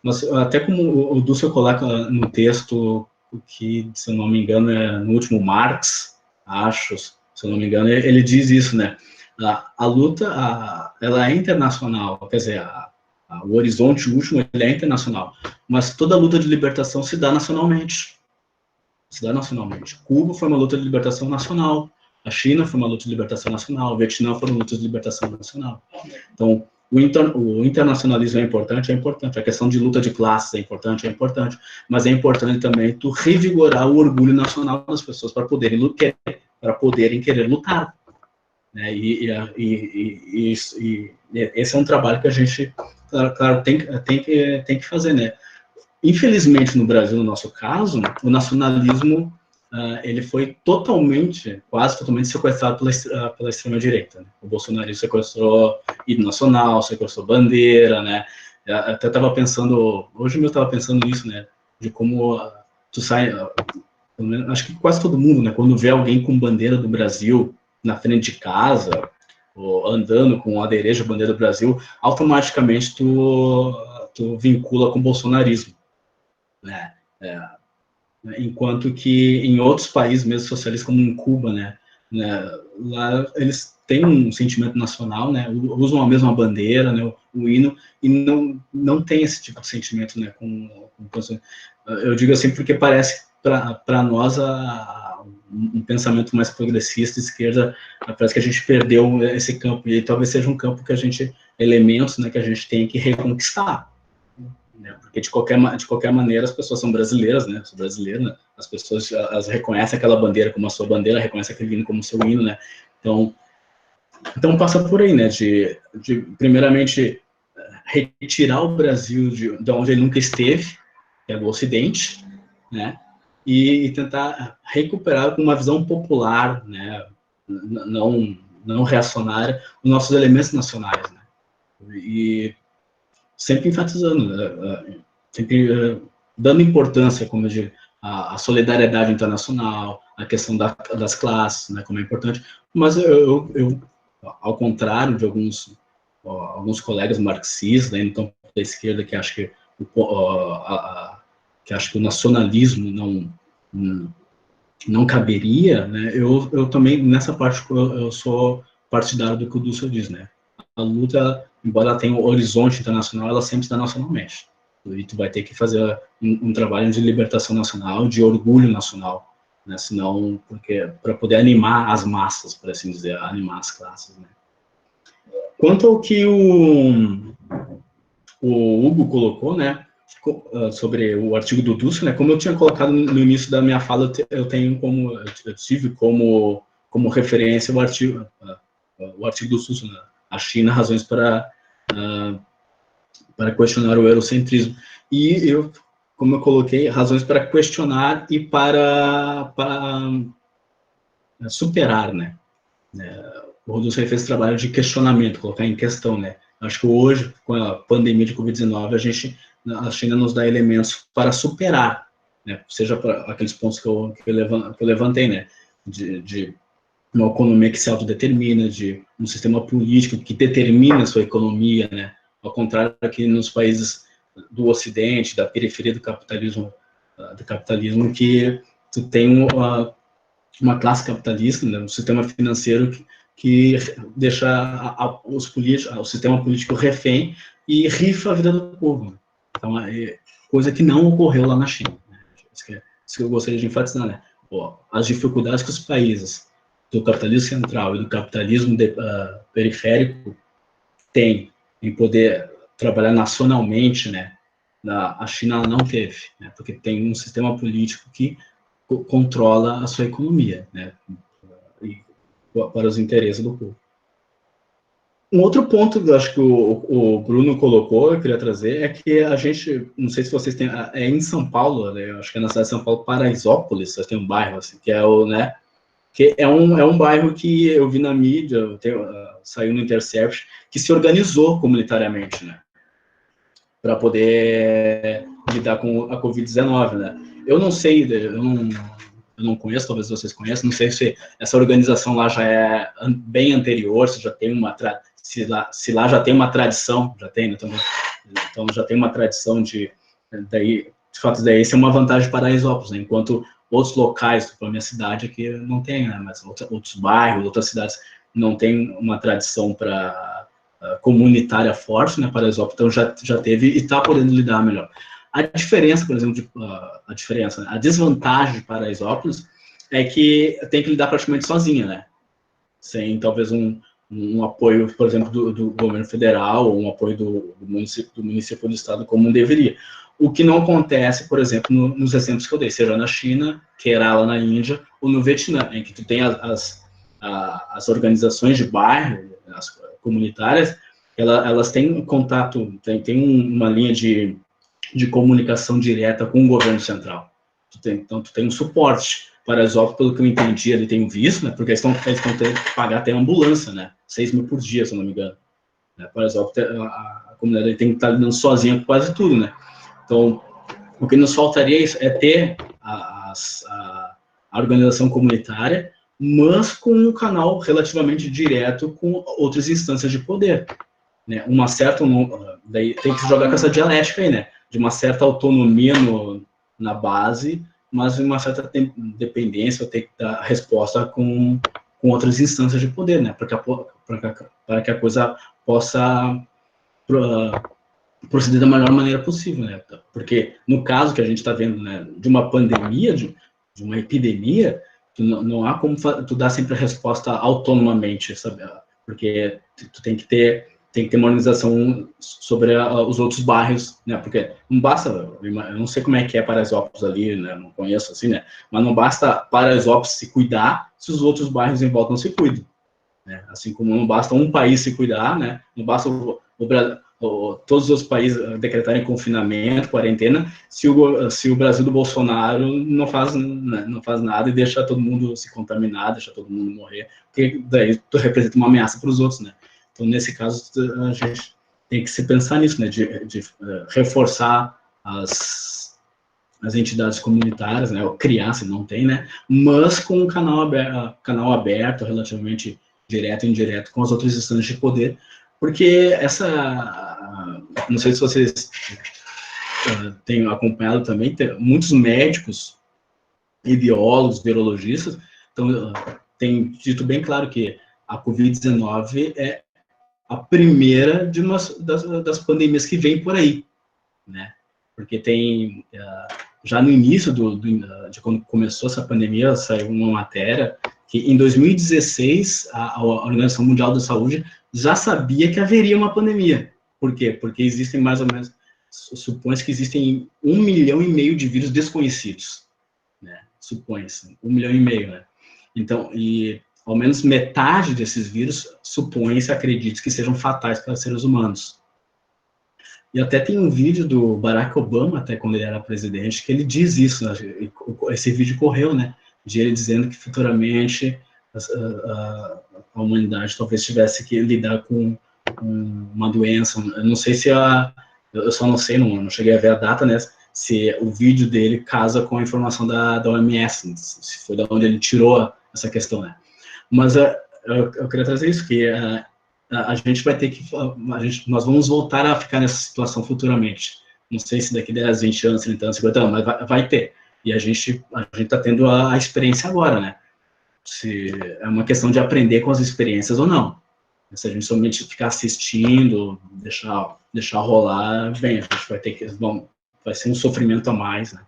Mas até como o Dussel coloca no texto, que, se eu não me engano, é no último Marx, acho, se eu não me engano, ele diz isso, né? A luta, ela é internacional, quer dizer, o horizonte último ele é internacional, mas toda luta de libertação se dá nacionalmente. Cuba foi uma luta de libertação nacional, a China foi uma luta de libertação nacional, o Vietnã foi uma luta de libertação nacional. Então, o internacionalismo é importante, a questão de luta de classes é importante, mas é importante também tu revigorar o orgulho nacional das pessoas para poderem querer lutar. Né? E esse é um trabalho que a gente, claro, tem que fazer, né? Infelizmente, no Brasil, no nosso caso, o nacionalismo ele foi quase totalmente sequestrado pela extrema-direita. Né? O bolsonarismo sequestrou hino nacional, sequestrou bandeira, né? Até estava pensando, hoje eu estava pensando nisso, né? De como tu sai, acho que quase todo mundo, né? Quando vê alguém com bandeira do Brasil na frente de casa, ou andando com aderejo bandeira do Brasil, automaticamente tu vincula com o bolsonarismo, né? Enquanto que em outros países, mesmo socialistas, como em Cuba, né, lá eles têm um sentimento nacional, né, usam a mesma bandeira, né, o hino, e não tem esse tipo de sentimento, né, eu digo assim porque parece para nós um pensamento mais progressista, esquerda, parece que a gente perdeu esse campo, e talvez seja um campo que elementos, né, que a gente tem que reconquistar. Porque de qualquer maneira as pessoas são brasileiras, né? Sou brasileiro, né? As pessoas elas reconhecem aquela bandeira como a sua bandeira, reconhecem aquele hino como o seu hino, né? Então passa por aí, né? De primeiramente retirar o Brasil de onde ele nunca esteve, que é do Ocidente, né? E tentar recuperar com uma visão popular, né? Não reacionária, os nossos elementos nacionais, né? E sempre enfatizando, sempre dando importância, como eu digo, a solidariedade internacional, a questão das classes, né, como é importante, mas eu ao contrário de alguns colegas marxistas, né, então da esquerda, que acham que o nacionalismo não caberia, né, eu também, nessa parte, eu sou partidário do que o Dussel diz, né, luta, embora ela tenha um horizonte internacional, ela sempre está nacionalmente. E tu vai ter que fazer um trabalho de libertação nacional, de orgulho nacional, né? Senão, porque para poder animar as massas, por assim dizer, animar as classes, né? Quanto ao que o Hugo colocou, né, sobre o artigo do Dussel, né, como eu tinha colocado no início da minha fala, eu tive como referência o artigo do Dussel, né, a China, razões para questionar o eurocentrismo. E eu, como eu coloquei, razões para questionar e para superar, né. O Dussel fez trabalho de questionamento, colocar em questão, né. Acho que hoje, com a pandemia de Covid-19, a China nos dá elementos para superar, né, seja para aqueles pontos que eu levantei, né, de uma economia que se autodetermina, de um sistema político que determina a sua economia, né, ao contrário que nos países do Ocidente, da periferia do capitalismo, que tu tem uma classe capitalista, né, um sistema financeiro que deixa o sistema político refém e rifa a vida do povo. Então, coisa que não ocorreu lá na China. Né? Isso que eu gostaria de enfatizar, né? As dificuldades que os países do capitalismo central e do capitalismo periférico têm em poder trabalhar nacionalmente, né? A China não teve, né? Porque tem um sistema político que controla a sua economia, né? Para os interesses do povo. Um outro ponto que eu acho que o Bruno colocou, eu queria trazer, é que a gente, não sei se vocês têm, é em São Paulo, né, eu acho que é na cidade de São Paulo, Paraisópolis, tem um bairro, assim, que é né, que é um bairro que eu vi na mídia, saiu no Intercept, que se organizou comunitariamente, né, para poder lidar com a Covid-19, né. Eu não sei, eu não conheço, talvez vocês conheçam, não sei se essa organização lá já é bem anterior, se já tem se lá já tem uma tradição, já tem, né? Então já tem uma tradição de fato, daí isso é uma vantagem para Paraisópolis, né? Enquanto outros locais, como a minha cidade aqui, não tem, né? Mas outros bairros, outras cidades não tem uma tradição para comunitária forte, né? Paraisópolis, então já teve e está podendo lidar melhor. A diferença, por exemplo, a desvantagem de Paraisópolis é que tem que lidar praticamente sozinha, né? Sem talvez um apoio, por exemplo, do governo federal ou um apoio do município do estado como deveria. O que não acontece, por exemplo, nos exemplos que eu dei, seja na China, Kerala na Índia ou no Vietnã, em que tu tem as organizações de bairro, as comunitárias, elas têm contato, tem uma linha de comunicação direta com o governo central. Então, tu tem um suporte. Paraisópolis, pelo que eu entendi, ele tem um visto, né, porque eles estão tendo que pagar até ambulância, né, 6 mil por dia, se eu não me engano. Paraisópolis, a comunidade tem que estar lidando sozinha com quase tudo, né. Então, o que nos faltaria é ter a organização comunitária, mas com um canal relativamente direto com outras instâncias de poder. Né, daí tem que jogar com essa dialética aí, né, de uma certa autonomia na base, mas uma certa dependência, ter que dar resposta com outras instâncias de poder, né, para que a coisa possa proceder da melhor maneira possível, né, porque no caso que a gente está vendo, né, de uma pandemia, de uma epidemia, não há como tu dar sempre a resposta autonomamente, sabe, porque tu tem que ter uma organização sobre os outros bairros, né? Porque não basta, eu não sei como é que é Paraisópolis ali, né? Não conheço assim, né? Mas não basta Paraisópolis se cuidar se os outros bairros em volta não se cuidam, né? Assim como não basta um país se cuidar, né? Não basta todos os países decretarem confinamento, quarentena, se o Brasil do Bolsonaro não faz nada e deixa todo mundo se contaminar, deixa todo mundo morrer, porque daí tu representa uma ameaça para os outros, né? Então, nesse caso, a gente tem que se pensar nisso, né, de reforçar as entidades comunitárias, né, ou criar, se não tem, né, mas com um canal aberto, relativamente direto e indireto, com as outras instâncias de poder, porque não sei se vocês têm acompanhado também, muitos médicos e biólogos, virologistas, têm dito bem claro que a Covid-19 é a primeira de das pandemias que vem por aí, né? Porque tem, já no início de quando começou essa pandemia, saiu uma matéria que em 2016 a Organização Mundial da Saúde já sabia que haveria uma pandemia. Por quê? Porque existem mais ou menos, supõe-se que existem 1,5 milhão de vírus desconhecidos, né? Supõe-se, 1,5 milhão, né? Então, e ao menos metade desses vírus, supõe-se, acredite, que sejam fatais para seres humanos. E até tem um vídeo do Barack Obama, até quando ele era presidente, que ele diz isso, né? Esse vídeo correu, né? De ele dizendo que futuramente a humanidade talvez tivesse que lidar com uma doença. Eu não sei se eu só não sei, não cheguei a ver a data, né? Se o vídeo dele casa com a informação da OMS, se foi da onde ele tirou essa questão, né? Mas eu queria trazer isso, que a gente vai ter que... nós vamos voltar a ficar nessa situação futuramente. Não sei se daqui 10, 20 anos, 30 anos, 50 anos, mas vai ter. E a gente está tendo a experiência agora, né? Se é uma questão de aprender com as experiências ou não. Se a gente somente ficar assistindo, deixar rolar, bem, a gente vai ter que... Bom, vai ser um sofrimento a mais, né?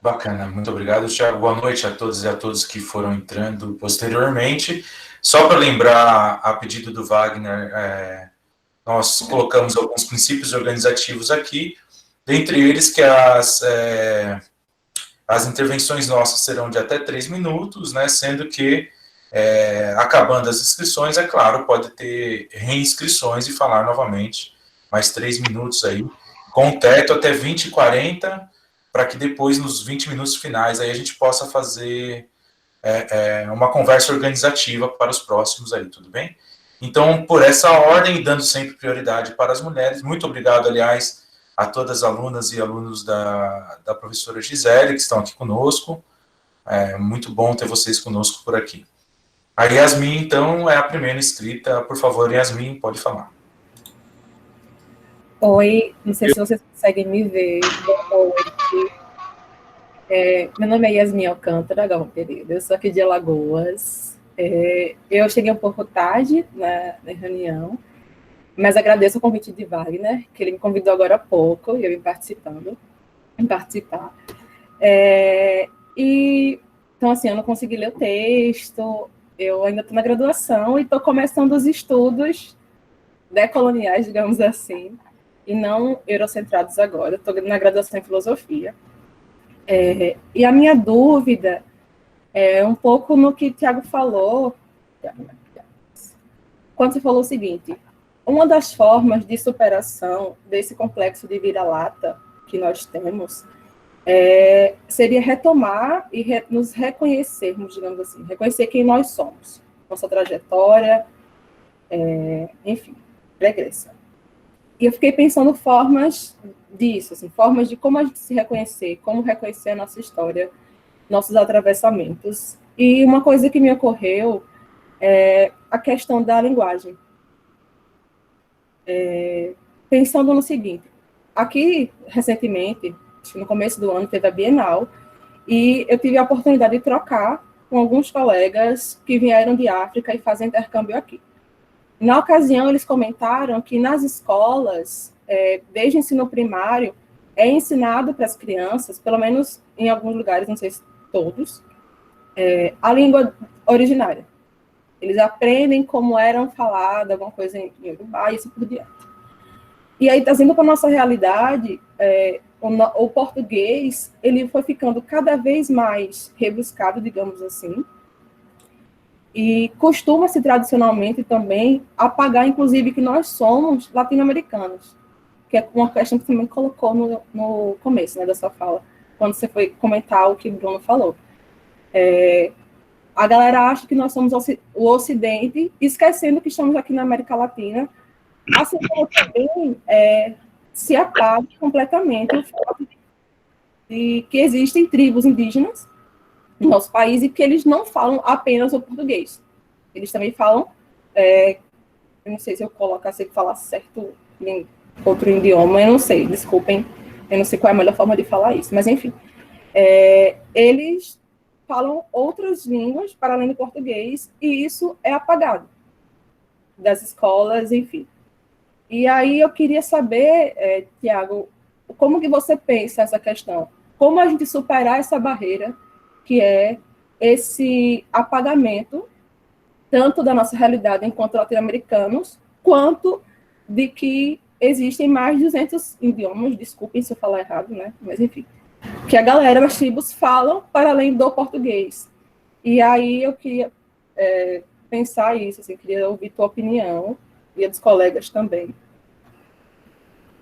Bacana, muito obrigado, Thiago. Boa noite a todos e a todas que foram entrando posteriormente. Só para lembrar, a pedido do Wagner, nós colocamos alguns princípios organizativos aqui, dentre eles que as intervenções nossas serão de até 3 minutos, né, sendo que, acabando as inscrições, é claro, pode ter reinscrições e falar novamente mais 3 minutos aí, com teto até 20 e 40, para que depois, nos 20 minutos finais, aí a gente possa fazer uma conversa organizativa para os próximos aí, tudo bem? Então, por essa ordem, dando sempre prioridade para as mulheres, muito obrigado, aliás, a todas as alunas e alunos da professora Gisele, que estão aqui conosco. É muito bom ter vocês conosco por aqui. A Yasmin, então, é a primeira inscrita. Por favor, Yasmin, pode falar. Oi, não sei se vocês conseguem me ver. Boa noite. Meu nome é Yasmin Alcântara Galvão Pereira, eu sou aqui de Alagoas. Eu cheguei um pouco tarde na reunião, mas agradeço o convite de Wagner, que ele me convidou agora há pouco, e eu vim participar. Então, assim, eu não consegui ler o texto, eu ainda estou na graduação e estou começando os estudos decoloniais, digamos assim, e não eurocentrados agora. Estou na graduação em filosofia. E a minha dúvida é um pouco no que o Thiago falou, quando você falou o seguinte: uma das formas de superação desse complexo de vira-lata que nós temos seria retomar e nos reconhecermos, digamos assim, reconhecer quem nós somos, nossa trajetória, enfim, regressão. E eu fiquei pensando formas disso, assim, formas de como a gente se reconhecer, como reconhecer a nossa história, nossos atravessamentos. E uma coisa que me ocorreu é a questão da linguagem. Pensando no seguinte: aqui, recentemente, acho que no começo do ano, teve a Bienal, e eu tive a oportunidade de trocar com alguns colegas que vieram de África e fazem intercâmbio aqui. Na ocasião, eles comentaram que nas escolas, desde o ensino primário, é ensinado para as crianças, pelo menos em alguns lugares, não sei se todos, a língua originária. Eles aprendem como eram faladas, alguma coisa em Urubá e assim por diante. E aí, trazendo para a nossa realidade, o português, ele foi ficando cada vez mais rebuscado, digamos assim, e costuma-se tradicionalmente também apagar, inclusive, que nós somos latino-americanos, que é uma questão que você também colocou no começo, né, da sua fala, quando você foi comentar o que o Bruno falou. A galera acha que nós somos o Ocidente, esquecendo que estamos aqui na América Latina, assim como também se apaga completamente o fato de que existem tribos indígenas no nosso país e que eles não falam apenas o português. Eles também falam, eu não sei se eu colocasse falar certo em outro idioma, eu não sei, desculpem, eu não sei qual é a melhor forma de falar isso, mas enfim, eles falam outras línguas para além do português, e isso é apagado das escolas, enfim. E aí eu queria saber, Tiago, como que você pensa essa questão? Como a gente superar essa barreira, que é esse apagamento, tanto da nossa realidade enquanto latino-americanos, quanto de que existem mais de 200 idiomas, desculpem se eu falar errado, né? Mas enfim, que a galera das tribos falam para além do português. E aí eu queria pensar isso, assim, queria ouvir tua opinião e a dos colegas também.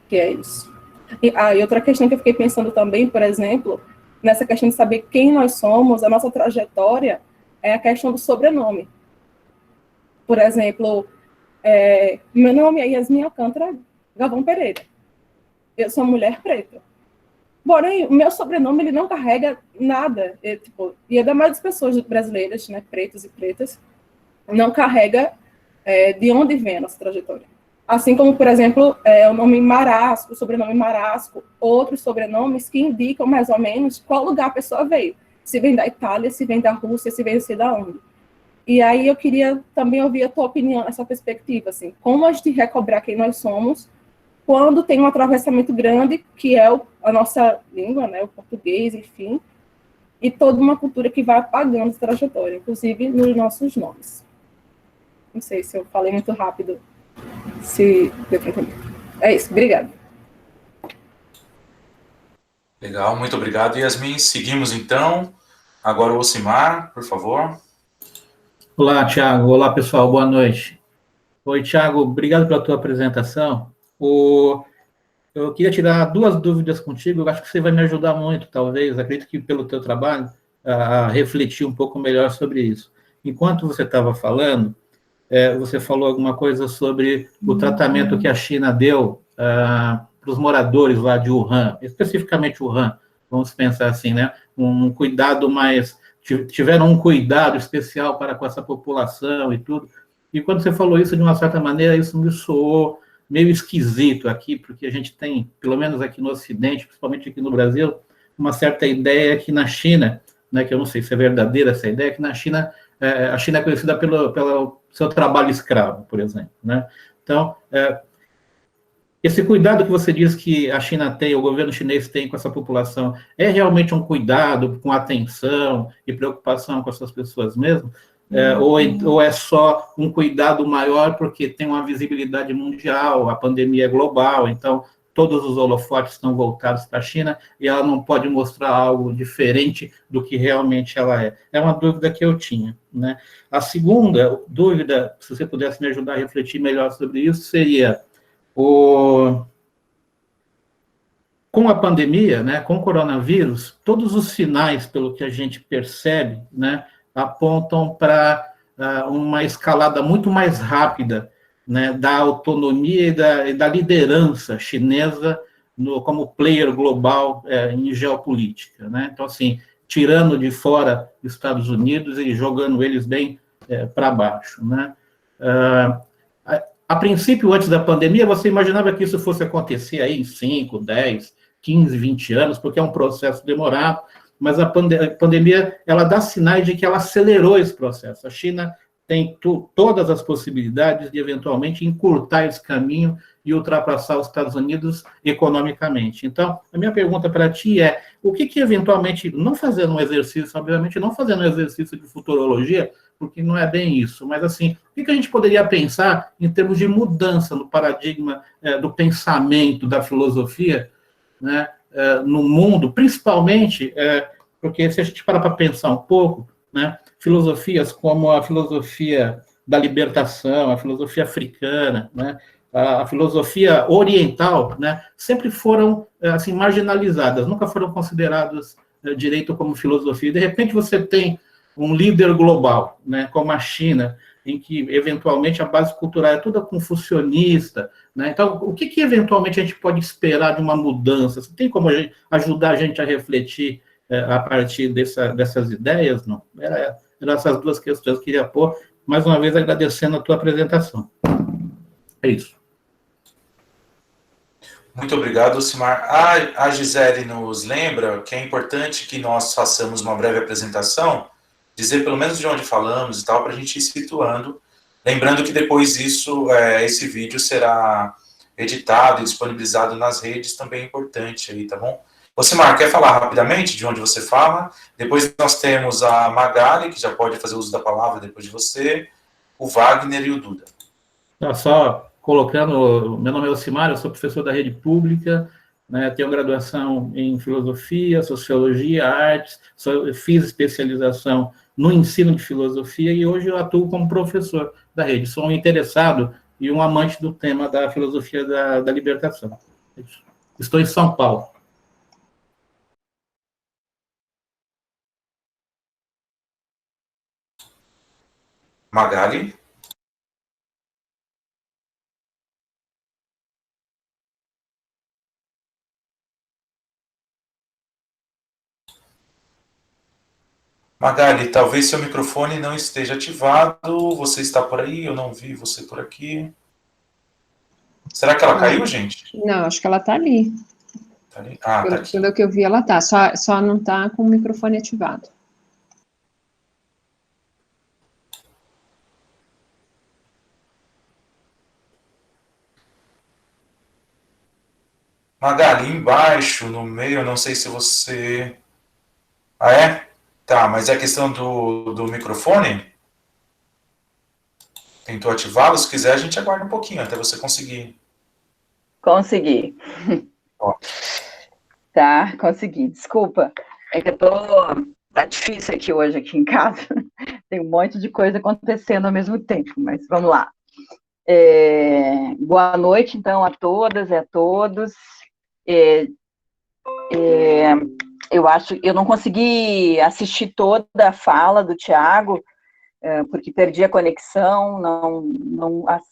Que é isso. E outra questão que eu fiquei pensando também, por exemplo, nessa questão de saber quem nós somos, a nossa trajetória, é a questão do sobrenome. Por exemplo, meu nome é Yasmin Alcântara Galvão Pereira. Eu sou mulher preta. Porém, o meu sobrenome ele não carrega nada. E a da maioria das pessoas brasileiras, né, pretos e pretas, não carrega de onde vem a nossa trajetória. Assim como, por exemplo, o nome Marasco, o sobrenome Marasco, outros sobrenomes que indicam mais ou menos qual lugar a pessoa veio. Se vem da Itália, se vem da Rússia, se vem sei da onde. E aí eu queria também ouvir a tua opinião nessa perspectiva, assim, como a gente recobrar quem nós somos quando tem um atravessamento grande, que é a nossa língua, né, o português, enfim, e toda uma cultura que vai apagando essa trajetória, inclusive nos nossos nomes. Não sei se eu falei muito rápido, se deu para entender. É isso, obrigada. Legal, muito obrigado, Yasmin. Seguimos, então. Agora o Ocimar, por favor. Olá, Tiago. Olá, pessoal. Boa noite. Oi, Tiago. Obrigado pela tua apresentação. Eu queria tirar duas dúvidas contigo. Eu acho que você vai me ajudar muito, talvez. Acredito que pelo teu trabalho, a refletir um pouco melhor sobre isso. Enquanto você estava falando, você falou alguma coisa sobre o tratamento que a China deu para os moradores lá de Wuhan, especificamente Wuhan, vamos pensar assim, né? Um cuidado mais... Tiveram um cuidado especial para com essa população e tudo. E quando você falou isso, de uma certa maneira, isso me soou meio esquisito aqui, porque a gente tem, pelo menos aqui no Ocidente, principalmente aqui no Brasil, uma certa ideia que na China, né, que eu não sei se é verdadeira essa ideia, que na China, a China é conhecida pelo seu trabalho escravo, por exemplo, né? Então, esse cuidado que você diz que a China tem, o governo chinês tem com essa população, é realmente um cuidado com atenção e preocupação com essas pessoas mesmo? Ou é só um cuidado maior porque tem uma visibilidade mundial, a pandemia é global, então todos os holofotes estão voltados para a China e ela não pode mostrar algo diferente do que realmente ela é? É uma dúvida que eu tinha, né? A segunda dúvida, se você pudesse me ajudar a refletir melhor sobre isso, seria... Com a pandemia, né, com o coronavírus, todos os sinais, pelo que a gente percebe, né, apontam para uma escalada muito mais rápida, né, da autonomia e da liderança chinesa como player global em geopolítica, né? Então, assim, tirando de fora os Estados Unidos e jogando eles bem para baixo, né? A princípio, antes da pandemia, você imaginava que isso fosse acontecer aí em 5, 10, 15, 20 anos, porque é um processo demorado, mas a pandemia, ela dá sinais de que ela acelerou esse processo. A China tem todas as possibilidades de, eventualmente, encurtar esse caminho e ultrapassar os Estados Unidos economicamente. Então, a minha pergunta para ti é, o que eventualmente, não fazendo um exercício, obviamente, não fazendo um exercício de futurologia, porque não é bem isso, mas assim, o que a gente poderia pensar em termos de mudança no paradigma do pensamento, da filosofia, né, no mundo, principalmente, porque se a gente parar para pensar um pouco, né, filosofias como a filosofia da libertação, a filosofia africana, né, a filosofia oriental, né, sempre foram assim, marginalizadas, nunca foram consideradas direito como filosofia. De repente você tem um líder global, né, como a China, em que, eventualmente, a base cultural é toda confucionista, né? Então, o que eventualmente, a gente pode esperar de uma mudança? Você tem como ajudar a gente a refletir a partir dessas ideias? Não? Eram essas duas questões que eu queria pôr, mais uma vez, agradecendo a tua apresentação. É isso. Muito obrigado, Simar. A Gisele nos lembra que é importante que nós façamos uma breve apresentação, dizer pelo menos de onde falamos e tal, para a gente ir situando. Lembrando que depois esse vídeo será editado e disponibilizado nas redes, também é importante aí, tá bom? Ô, Simar, quer falar rapidamente de onde você fala? Depois nós temos a Magali, que já pode fazer uso da palavra depois de você, o Wagner e o Duda. Só colocando, meu nome é Ocimar, eu sou professor da rede pública, né, tenho graduação em filosofia, sociologia, artes, fiz especialização no ensino de filosofia e hoje eu atuo como professor da rede. Sou um interessado e um amante do tema da filosofia da libertação. Estou em São Paulo. Magali? Magali, talvez seu microfone não esteja ativado. Você está por aí? Eu não vi você por aqui. Será que ela caiu, gente? Não, acho que ela está ali. Tá ali? Ah, tá aqui. Pelo que eu vi, ela está. Só não está com o microfone ativado. Magali, embaixo, no meio, eu não sei se você... Ah, é? Tá, mas é a questão do microfone? Tentou ativá-lo? Se quiser, a gente aguarda um pouquinho até você conseguir. Consegui. Ó. Tá, consegui. Desculpa. É que tá difícil aqui em casa. Tem um monte de coisa acontecendo ao mesmo tempo, mas vamos lá. Boa noite, então, a todas e a todos. Eu não consegui assistir toda a fala do Tiago, porque perdi a conexão,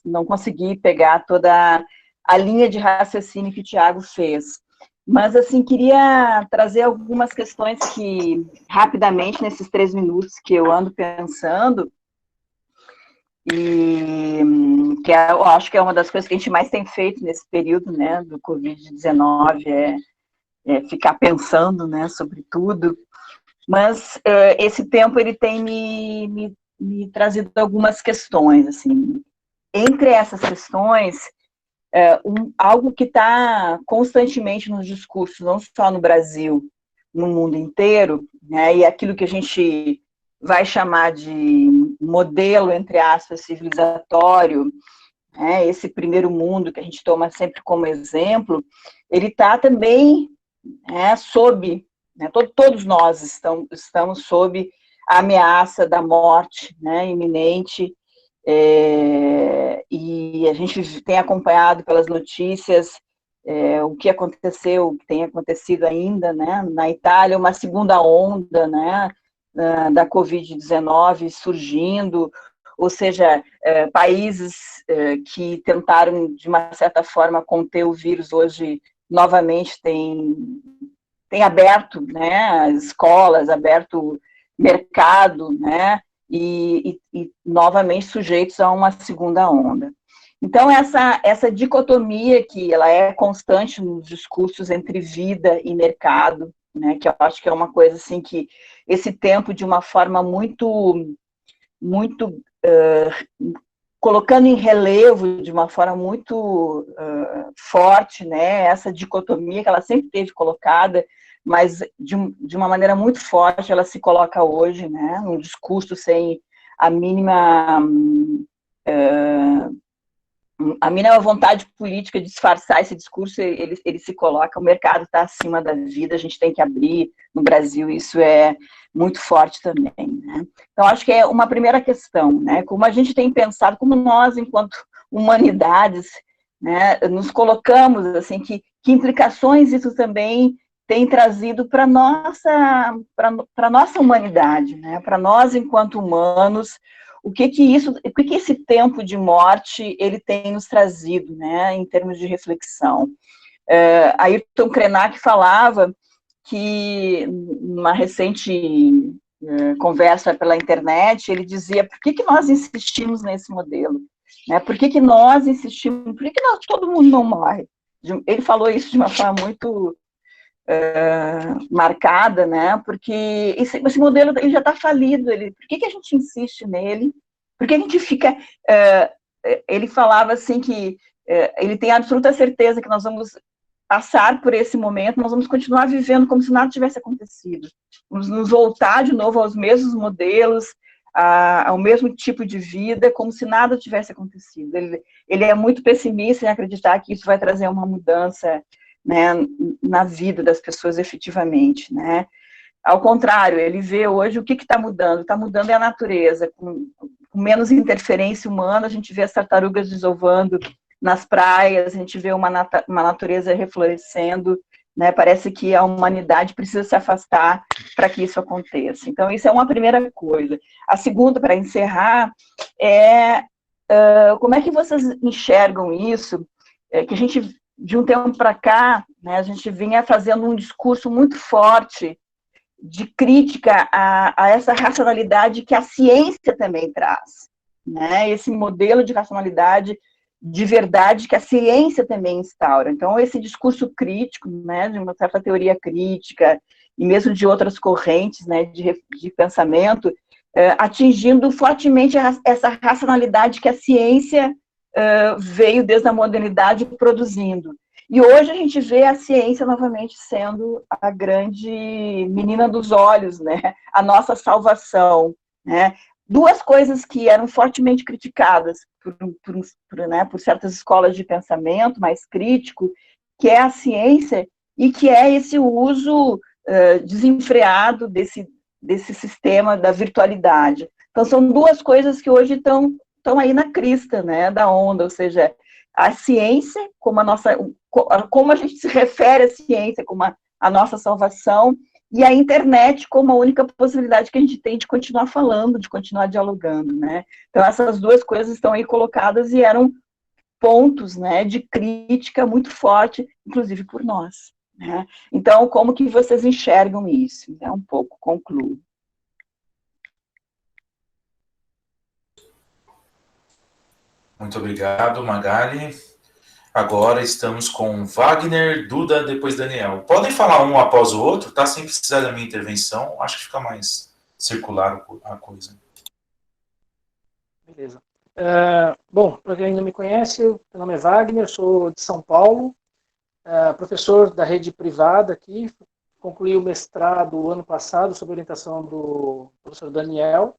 não consegui pegar toda a linha de raciocínio que o Tiago fez. Mas, assim, queria trazer algumas questões que, rapidamente, nesses 3 minutos que eu ando pensando, e que eu acho que é uma das coisas que a gente mais tem feito nesse período, né, do Covid-19, ficar pensando, né, sobre tudo. Mas esse tempo ele tem me trazido algumas questões, assim. Entre essas questões, algo que está constantemente nos discursos, não só no Brasil, no mundo inteiro, né, e aquilo que a gente vai chamar de modelo, entre aspas, civilizatório, né, esse primeiro mundo que a gente toma sempre como exemplo, ele está também sob, né, todos nós estamos sob a ameaça da morte, né, iminente, e a gente tem acompanhado pelas notícias o que aconteceu, o que tem acontecido ainda, né, na Itália, uma segunda onda, né, da Covid-19 surgindo, ou seja, países que tentaram, de uma certa forma, conter o vírus, hoje, novamente, tem aberto, né, escolas, aberto mercado, né, e novamente sujeitos a uma segunda onda. Então, essa dicotomia que ela é constante nos discursos entre vida e mercado, né, que eu acho que é uma coisa assim que esse tempo, de uma forma muito colocando em relevo, de uma forma muito forte, né, essa dicotomia que ela sempre teve colocada, mas de uma maneira muito forte ela se coloca hoje, né, num discurso sem a mínima vontade política de disfarçar esse discurso. Ele se coloca, o mercado está acima da vida, a gente tem que abrir. No Brasil isso é muito forte também, né? Então, acho que é uma primeira questão, né, como a gente tem pensado, como nós, enquanto humanidades, né, nos colocamos, assim, que implicações isso também tem trazido para nossa humanidade, né, para nós, enquanto humanos, o que esse tempo de morte ele tem nos trazido, né, em termos de reflexão. Ayrton Krenak falava que, numa recente conversa pela internet, ele dizia: por que nós insistimos nesse modelo? Né? Por que nós insistimos? Por que todo mundo não morre? ele falou isso de uma forma muito marcada, né? Porque esse modelo ele já está falido. Por que a gente insiste nele? Por que a gente fica... ele falava assim que ele tem absoluta certeza que nós vamos passar por esse momento, nós vamos continuar vivendo como se nada tivesse acontecido. Vamos nos voltar de novo aos mesmos modelos, ao mesmo tipo de vida, como se nada tivesse acontecido. Ele é muito pessimista em acreditar que isso vai trazer uma mudança, né, na vida das pessoas efetivamente, né? Ao contrário, ele vê hoje o que está mudando. Está mudando é a natureza, com menos interferência humana, a gente vê as tartarugas desovando nas praias, a gente vê uma natureza reflorescendo, né? Parece que a humanidade precisa se afastar para que isso aconteça. Então, isso é uma primeira coisa. A segunda, para encerrar, é como é que vocês enxergam isso, que a gente, de um tempo para cá, né, a gente vinha fazendo um discurso muito forte de crítica a essa racionalidade que a ciência também traz, né? Esse modelo de racionalidade de verdade que a ciência também instaura. Então, esse discurso crítico, né, de uma certa teoria crítica, e mesmo de outras correntes, né, de pensamento, atingindo fortemente essa racionalidade que a ciência veio desde a modernidade produzindo. E hoje a gente vê a ciência novamente sendo a grande menina dos olhos, né, a nossa salvação, né? Duas coisas que eram fortemente criticadas por certas escolas de pensamento mais crítico, que é a ciência e que é esse uso desenfreado desse sistema da virtualidade. Então, são duas coisas que hoje estão aí na crista, né, da onda, ou seja, a ciência, como a gente se refere à ciência como a nossa salvação, e a internet como a única possibilidade que a gente tem de continuar falando, de continuar dialogando, né? Então, essas duas coisas estão aí colocadas e eram pontos, né, de crítica muito forte, inclusive por nós, né? Então, como que vocês enxergam isso? Um pouco, concluo. Muito obrigado, Magali. Agora estamos com Wagner, Duda, depois Daniel. Podem falar um após o outro, tá? Sem precisar da minha intervenção. Acho que fica mais circular a coisa. Beleza. Bom, para quem não me conhece, meu nome é Wagner, sou de São Paulo, professor da rede privada aqui, concluí o mestrado ano passado sob orientação do professor Daniel.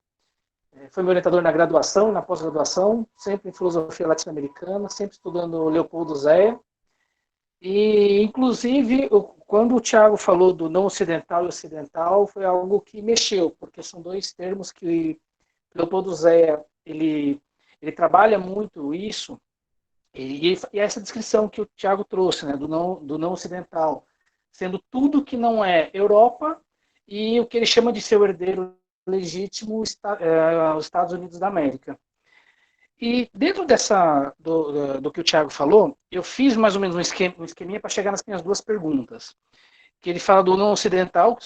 Foi meu orientador na graduação e na pós-graduação, sempre em filosofia latino-americana, sempre estudando Leopoldo Zéia. E, inclusive, quando o Tiago falou do não ocidental e ocidental, foi algo que mexeu, porque são dois termos que Leopoldo Zéia, ele trabalha muito isso, e essa descrição que o Tiago trouxe, né, do não ocidental, sendo tudo que não é Europa e o que ele chama de seu herdeiro legítimo, os Estados Unidos da América. E dentro do que o Tiago falou, eu fiz mais ou menos um esqueminha para chegar nas minhas duas perguntas. Que ele fala do não ocidental,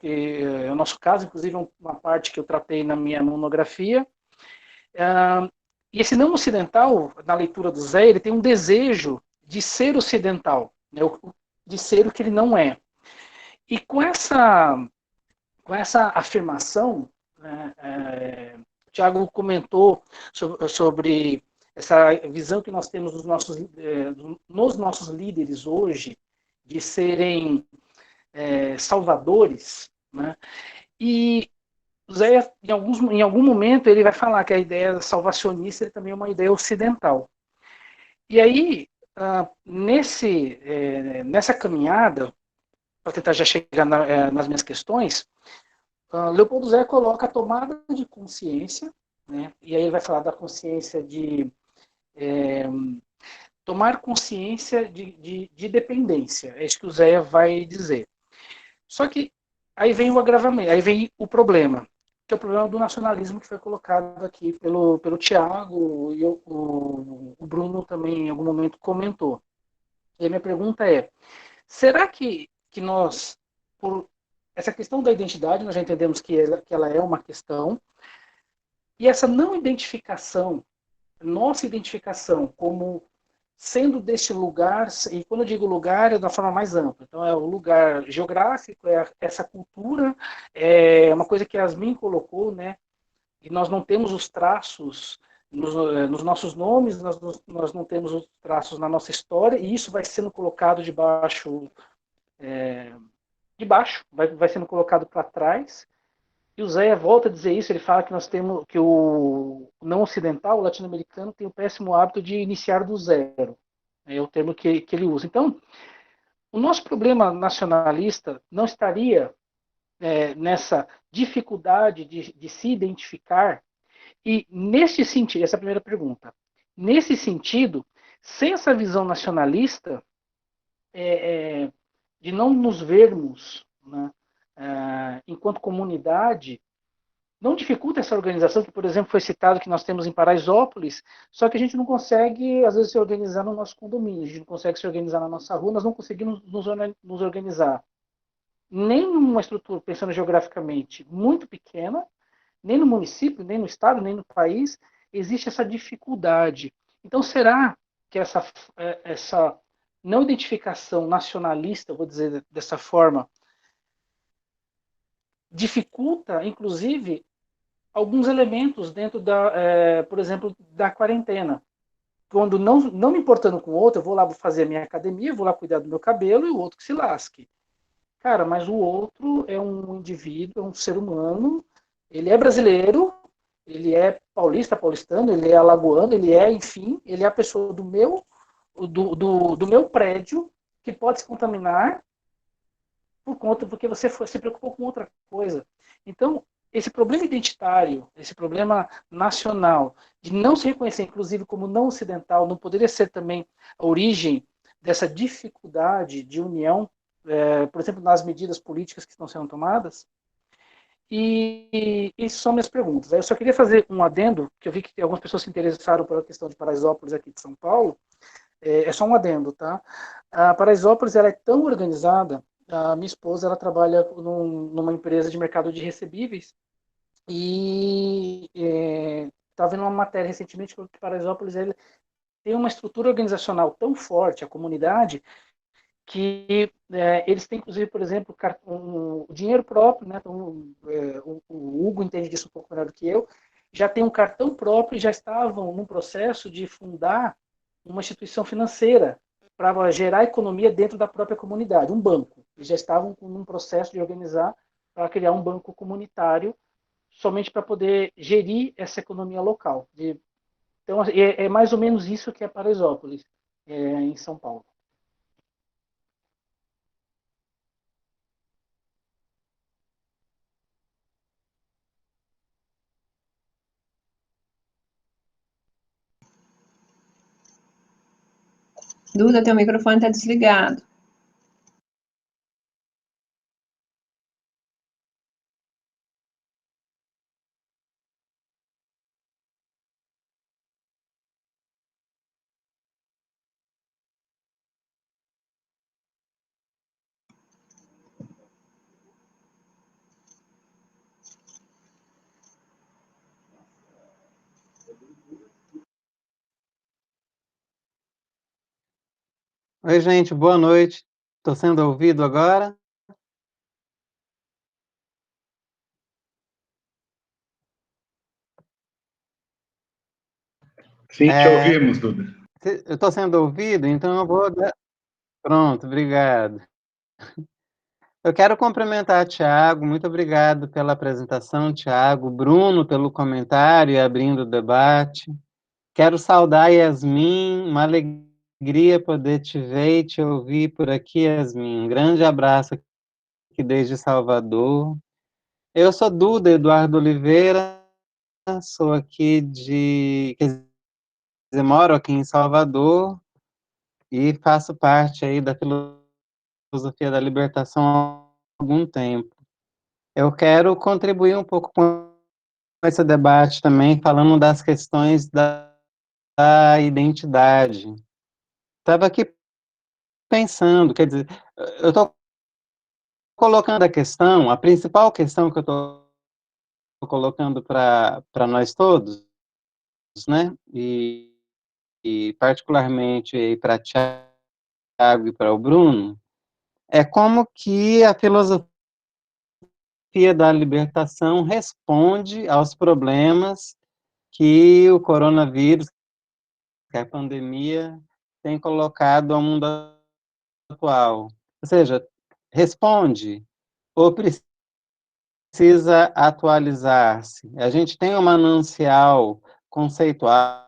que é o nosso caso, inclusive uma parte que eu tratei na minha monografia. E esse não ocidental, na leitura do Zé, ele tem um desejo de ser ocidental, né, de ser o que ele não é. E com essa afirmação, né, o Tiago comentou sobre essa visão que nós temos nos nossos líderes hoje, de serem salvadores, né? E o Zé, em algum momento, ele vai falar que a ideia salvacionista também é uma ideia ocidental. E aí, nessa caminhada, para tentar já chegar nas minhas questões, Leopoldo Zé coloca a tomada de consciência, né? E aí ele vai falar da consciência de tomar consciência de dependência. É isso que o Zé vai dizer. Só que aí vem o agravamento, aí vem o problema, que é o problema do nacionalismo que foi colocado aqui pelo Tiago, e o Bruno também em algum momento comentou. E a minha pergunta é, será que nós, por essa questão da identidade, nós já entendemos que ela é uma questão, e essa não identificação, nossa identificação como sendo deste lugar, e quando eu digo lugar, é da forma mais ampla. Então, é o lugar geográfico, é essa cultura, é uma coisa que a Yasmin colocou, né? E nós não temos os traços nos nossos nomes, nós não temos os traços na nossa história, e isso vai sendo colocado vai sendo colocado para trás. E o Zé volta a dizer isso, ele fala que nós temos que o não ocidental, o latino-americano, tem o péssimo hábito de iniciar do zero. É o termo que ele usa. Então, o nosso problema nacionalista não estaria nessa dificuldade de se identificar. E nesse sentido, essa é a primeira pergunta. Nesse sentido, sem essa visão nacionalista, de não nos vermos, né, enquanto comunidade, não dificulta essa organização, que, por exemplo, foi citado que nós temos em Paraisópolis, só que a gente não consegue, às vezes, se organizar no nosso condomínio, a gente não consegue se organizar na nossa rua, nós não conseguimos nos organizar. Nem numa estrutura, pensando geograficamente, muito pequena, nem no município, nem no estado, nem no país, existe essa dificuldade. Então, será que essa não identificação nacionalista, vou dizer dessa forma, dificulta, inclusive, alguns elementos dentro por exemplo, da quarentena? Quando não me importando com o outro, eu vou lá fazer a minha academia, vou lá cuidar do meu cabelo e o outro que se lasque. Cara, mas o outro é um indivíduo, é um ser humano, ele é brasileiro, ele é paulistano, ele é alagoano, ele é, enfim, ele é a pessoa do meu prédio que pode se contaminar porque você se preocupou com outra coisa. Então, esse problema identitário, esse problema nacional, de não se reconhecer, inclusive, como não ocidental, não poderia ser também a origem dessa dificuldade de união, por exemplo, nas medidas políticas que estão sendo tomadas? E essas são minhas perguntas. Eu só queria fazer um adendo, que eu vi que algumas pessoas se interessaram pela questão de Paraisópolis aqui de São Paulo. É só um adendo, tá? A Paraisópolis, ela é tão organizada. A minha esposa, ela trabalha numa empresa de mercado de recebíveis e estava vendo uma matéria recentemente que Paraisópolis ele tem uma estrutura organizacional tão forte, a comunidade, que eles têm, inclusive, por exemplo, o dinheiro próprio, né? Então, o Hugo entende disso um pouco melhor do que eu, já tem um cartão próprio e já estavam num processo de fundar uma instituição financeira para gerar economia dentro da própria comunidade, um banco. Eles já estavam num processo de organizar para criar um banco comunitário somente para poder gerir essa economia local. Então, é mais ou menos isso que é Paraisópolis, em São Paulo. Duda, teu microfone está desligado. Oi, gente, boa noite. Estou sendo ouvido agora? Sim, te ouvimos, Duda. Eu estou sendo ouvido, então eu vou... Pronto, obrigado. Eu quero cumprimentar o Thiago, muito obrigado pela apresentação, Thiago, Bruno pelo comentário e abrindo o debate. Quero saudar a Yasmin, uma alegria poder te ver e te ouvir por aqui, Yasmin. Um grande abraço aqui desde Salvador. Eu sou Duda Eduardo Oliveira, sou aqui quer dizer, moro aqui em Salvador e faço parte aí da filosofia da libertação há algum tempo. Eu quero contribuir um pouco com esse debate também, falando das questões da identidade. Estava aqui pensando, quer dizer, eu estou colocando a questão, a principal questão que eu estou colocando para nós todos, né, e particularmente para Tiago e para o Bruno, é como que a filosofia da libertação responde aos problemas que o coronavírus, que a pandemia tem colocado ao mundo atual. Ou seja, responde ou precisa atualizar-se. A gente tem um manancial conceitual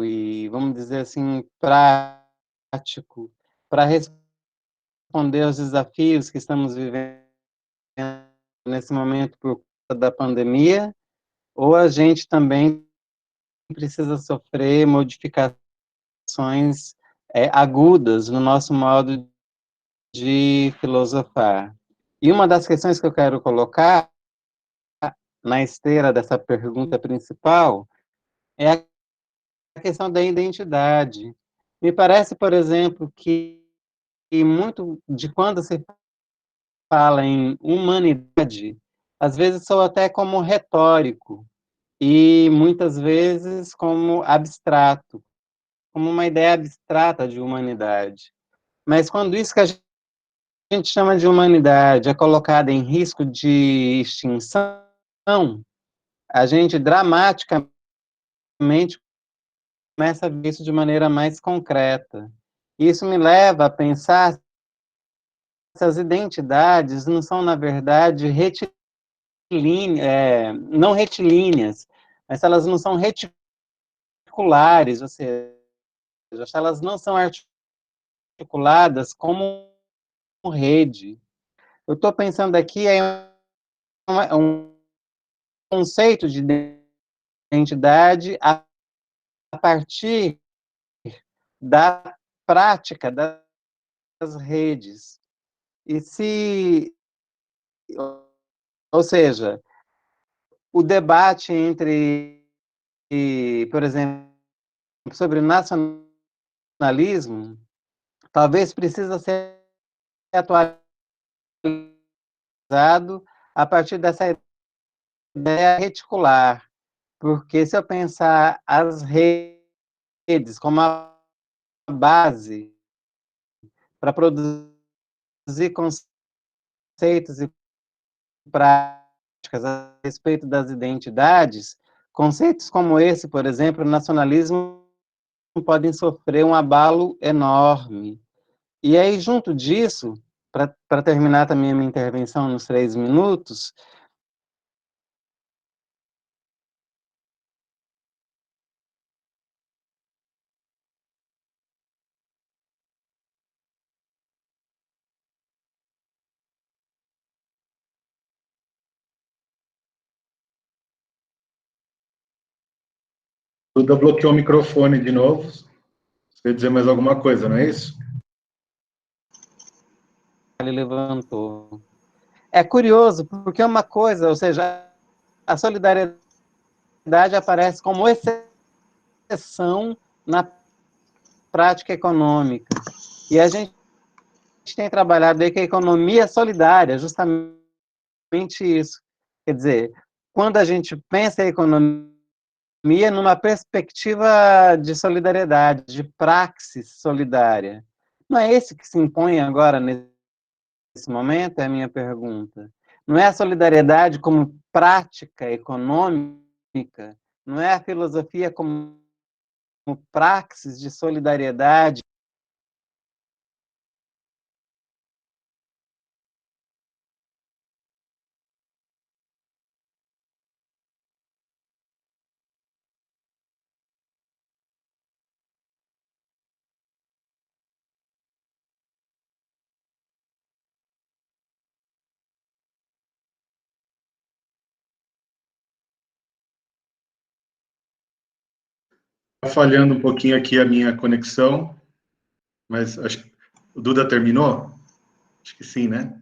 e, vamos dizer assim, prático para responder aos desafios que estamos vivendo nesse momento por conta da pandemia, ou a gente também precisa sofrer modificações agudas no nosso modo de filosofar. E uma das questões que eu quero colocar na esteira dessa pergunta principal é a questão da identidade. Me parece, por exemplo, que muito de quando se fala em humanidade, às vezes soa até como retórico e muitas vezes como abstrato, como uma ideia abstrata de humanidade. Mas quando isso que a gente chama de humanidade é colocado em risco de extinção, a gente dramaticamente começa a ver isso de maneira mais concreta. Isso me leva a pensar se essas identidades não são, na verdade, não retilíneas, mas se elas não são reticulares, ou seja, se elas não são articuladas como rede. Eu estou pensando aqui em um conceito de identidade a partir da prática das redes. E se, ou seja, o debate por exemplo, sobre nacionalismo, talvez precisa ser atualizado a partir dessa ideia reticular, porque se eu pensar as redes como a base para produzir conceitos e práticas a respeito das identidades, conceitos como esse, por exemplo, o nacionalismo, podem sofrer um abalo enorme. E aí, junto disso, para terminar também a minha intervenção nos 3 minutos, Duda bloqueou o microfone de novo. Você quer dizer mais alguma coisa, não é isso? ele levantou. É curioso, porque é uma coisa, ou seja, a solidariedade aparece como exceção na prática econômica. E a gente tem trabalhado aí com a economia solidária, justamente isso. Quer dizer, quando a gente pensa em economia numa perspectiva de solidariedade, de praxis solidária, não é esse que se impõe agora nesse momento? É a minha pergunta. Não é a solidariedade como prática econômica, não é a filosofia como praxis de solidariedade. Está falhando um pouquinho aqui a minha conexão, mas acho que o Duda terminou? Acho que sim, né?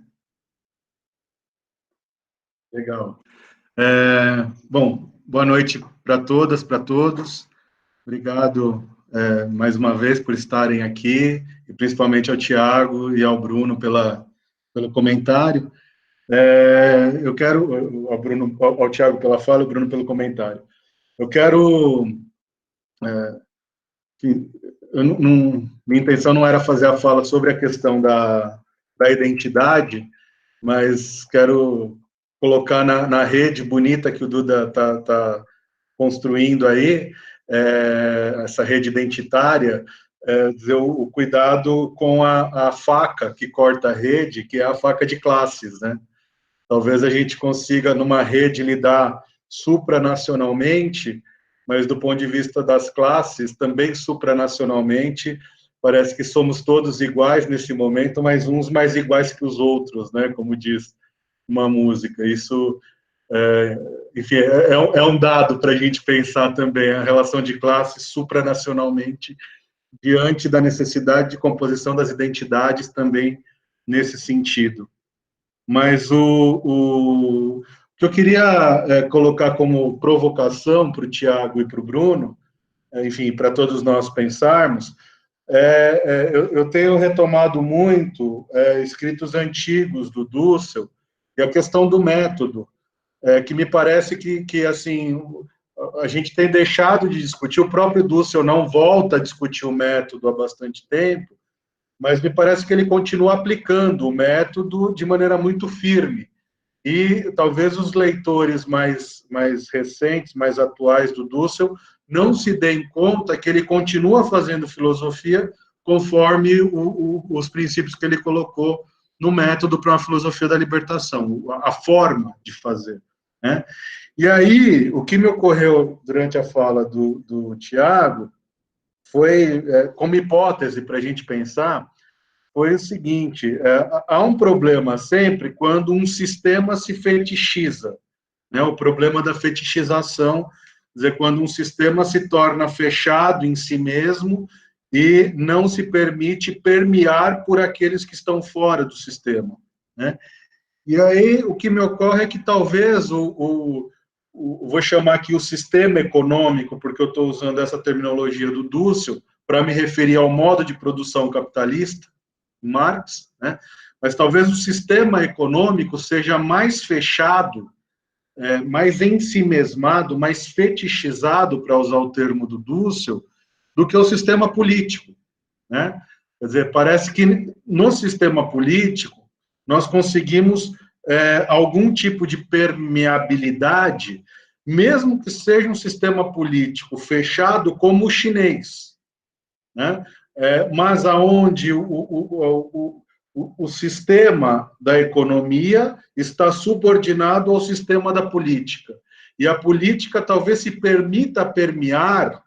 Legal. Bom, boa noite para todas, para todos. Obrigado mais uma vez por estarem aqui, e principalmente ao Tiago e ao Bruno pelo comentário. Eu quero, ao Tiago pela fala, ao Bruno pelo comentário. Eu quero enfim, minha intenção não era fazer a fala sobre a questão da identidade, mas quero colocar na rede bonita que o Duda está construindo aí, essa rede identitária, dizer o cuidado com a faca que corta a rede, que é a faca de classes, né? Talvez a gente consiga, numa rede, lidar supranacionalmente, mas do ponto de vista das classes, também supranacionalmente, parece que somos todos iguais nesse momento, mas uns mais iguais que os outros, né? Como diz uma música. Isso, enfim, é um dado para a gente pensar também, a relação de classes supranacionalmente, diante da necessidade de composição das identidades também nesse sentido. Mas o que eu queria colocar como provocação para o Tiago e para o Bruno, enfim, para todos nós pensarmos, eu tenho retomado muito escritos antigos do Dussel, e a questão do método, que me parece que assim, a gente tem deixado de discutir, o próprio Dussel não volta a discutir o método há bastante tempo, mas me parece que ele continua aplicando o método de maneira muito firme. E talvez os leitores mais recentes, mais atuais do Dussel, não se deem conta que ele continua fazendo filosofia conforme os princípios que ele colocou no método para uma filosofia da libertação, a forma de fazer, né? E aí, o que me ocorreu durante a fala do Tiago foi, como hipótese para a gente pensar, foi o seguinte, há um problema sempre quando um sistema se fetichiza, né? O problema da fetichização, quer dizer, quando um sistema se torna fechado em si mesmo e não se permite permear por aqueles que estão fora do sistema, né? E aí, o que me ocorre é que talvez vou chamar aqui o sistema econômico, porque eu estou usando essa terminologia do Dussel, para me referir ao modo de produção capitalista, Marx, né? Mas talvez o sistema econômico seja mais fechado, mais ensimesmado, mais fetichizado, para usar o termo do Dussel, do que o sistema político, né? Quer dizer, parece que no sistema político nós conseguimos algum tipo de permeabilidade, mesmo que seja um sistema político fechado como o chinês, né? Mas aonde o sistema da economia está subordinado ao sistema da política. E a política talvez se permita permear,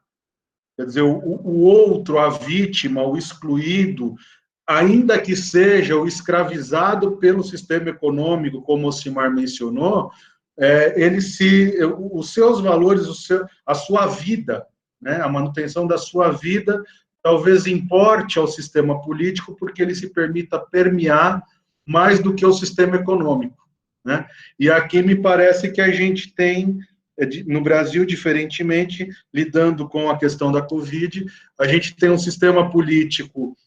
quer dizer, o outro, a vítima, o excluído, ainda que seja o escravizado pelo sistema econômico, como o Simar mencionou, os seus valores, a sua vida, né, a manutenção da sua vida, talvez importe ao sistema político, porque ele se permita permear mais do que o sistema econômico, né? E aqui me parece que a gente tem, no Brasil, diferentemente, lidando com a questão da Covid, a gente tem um sistema político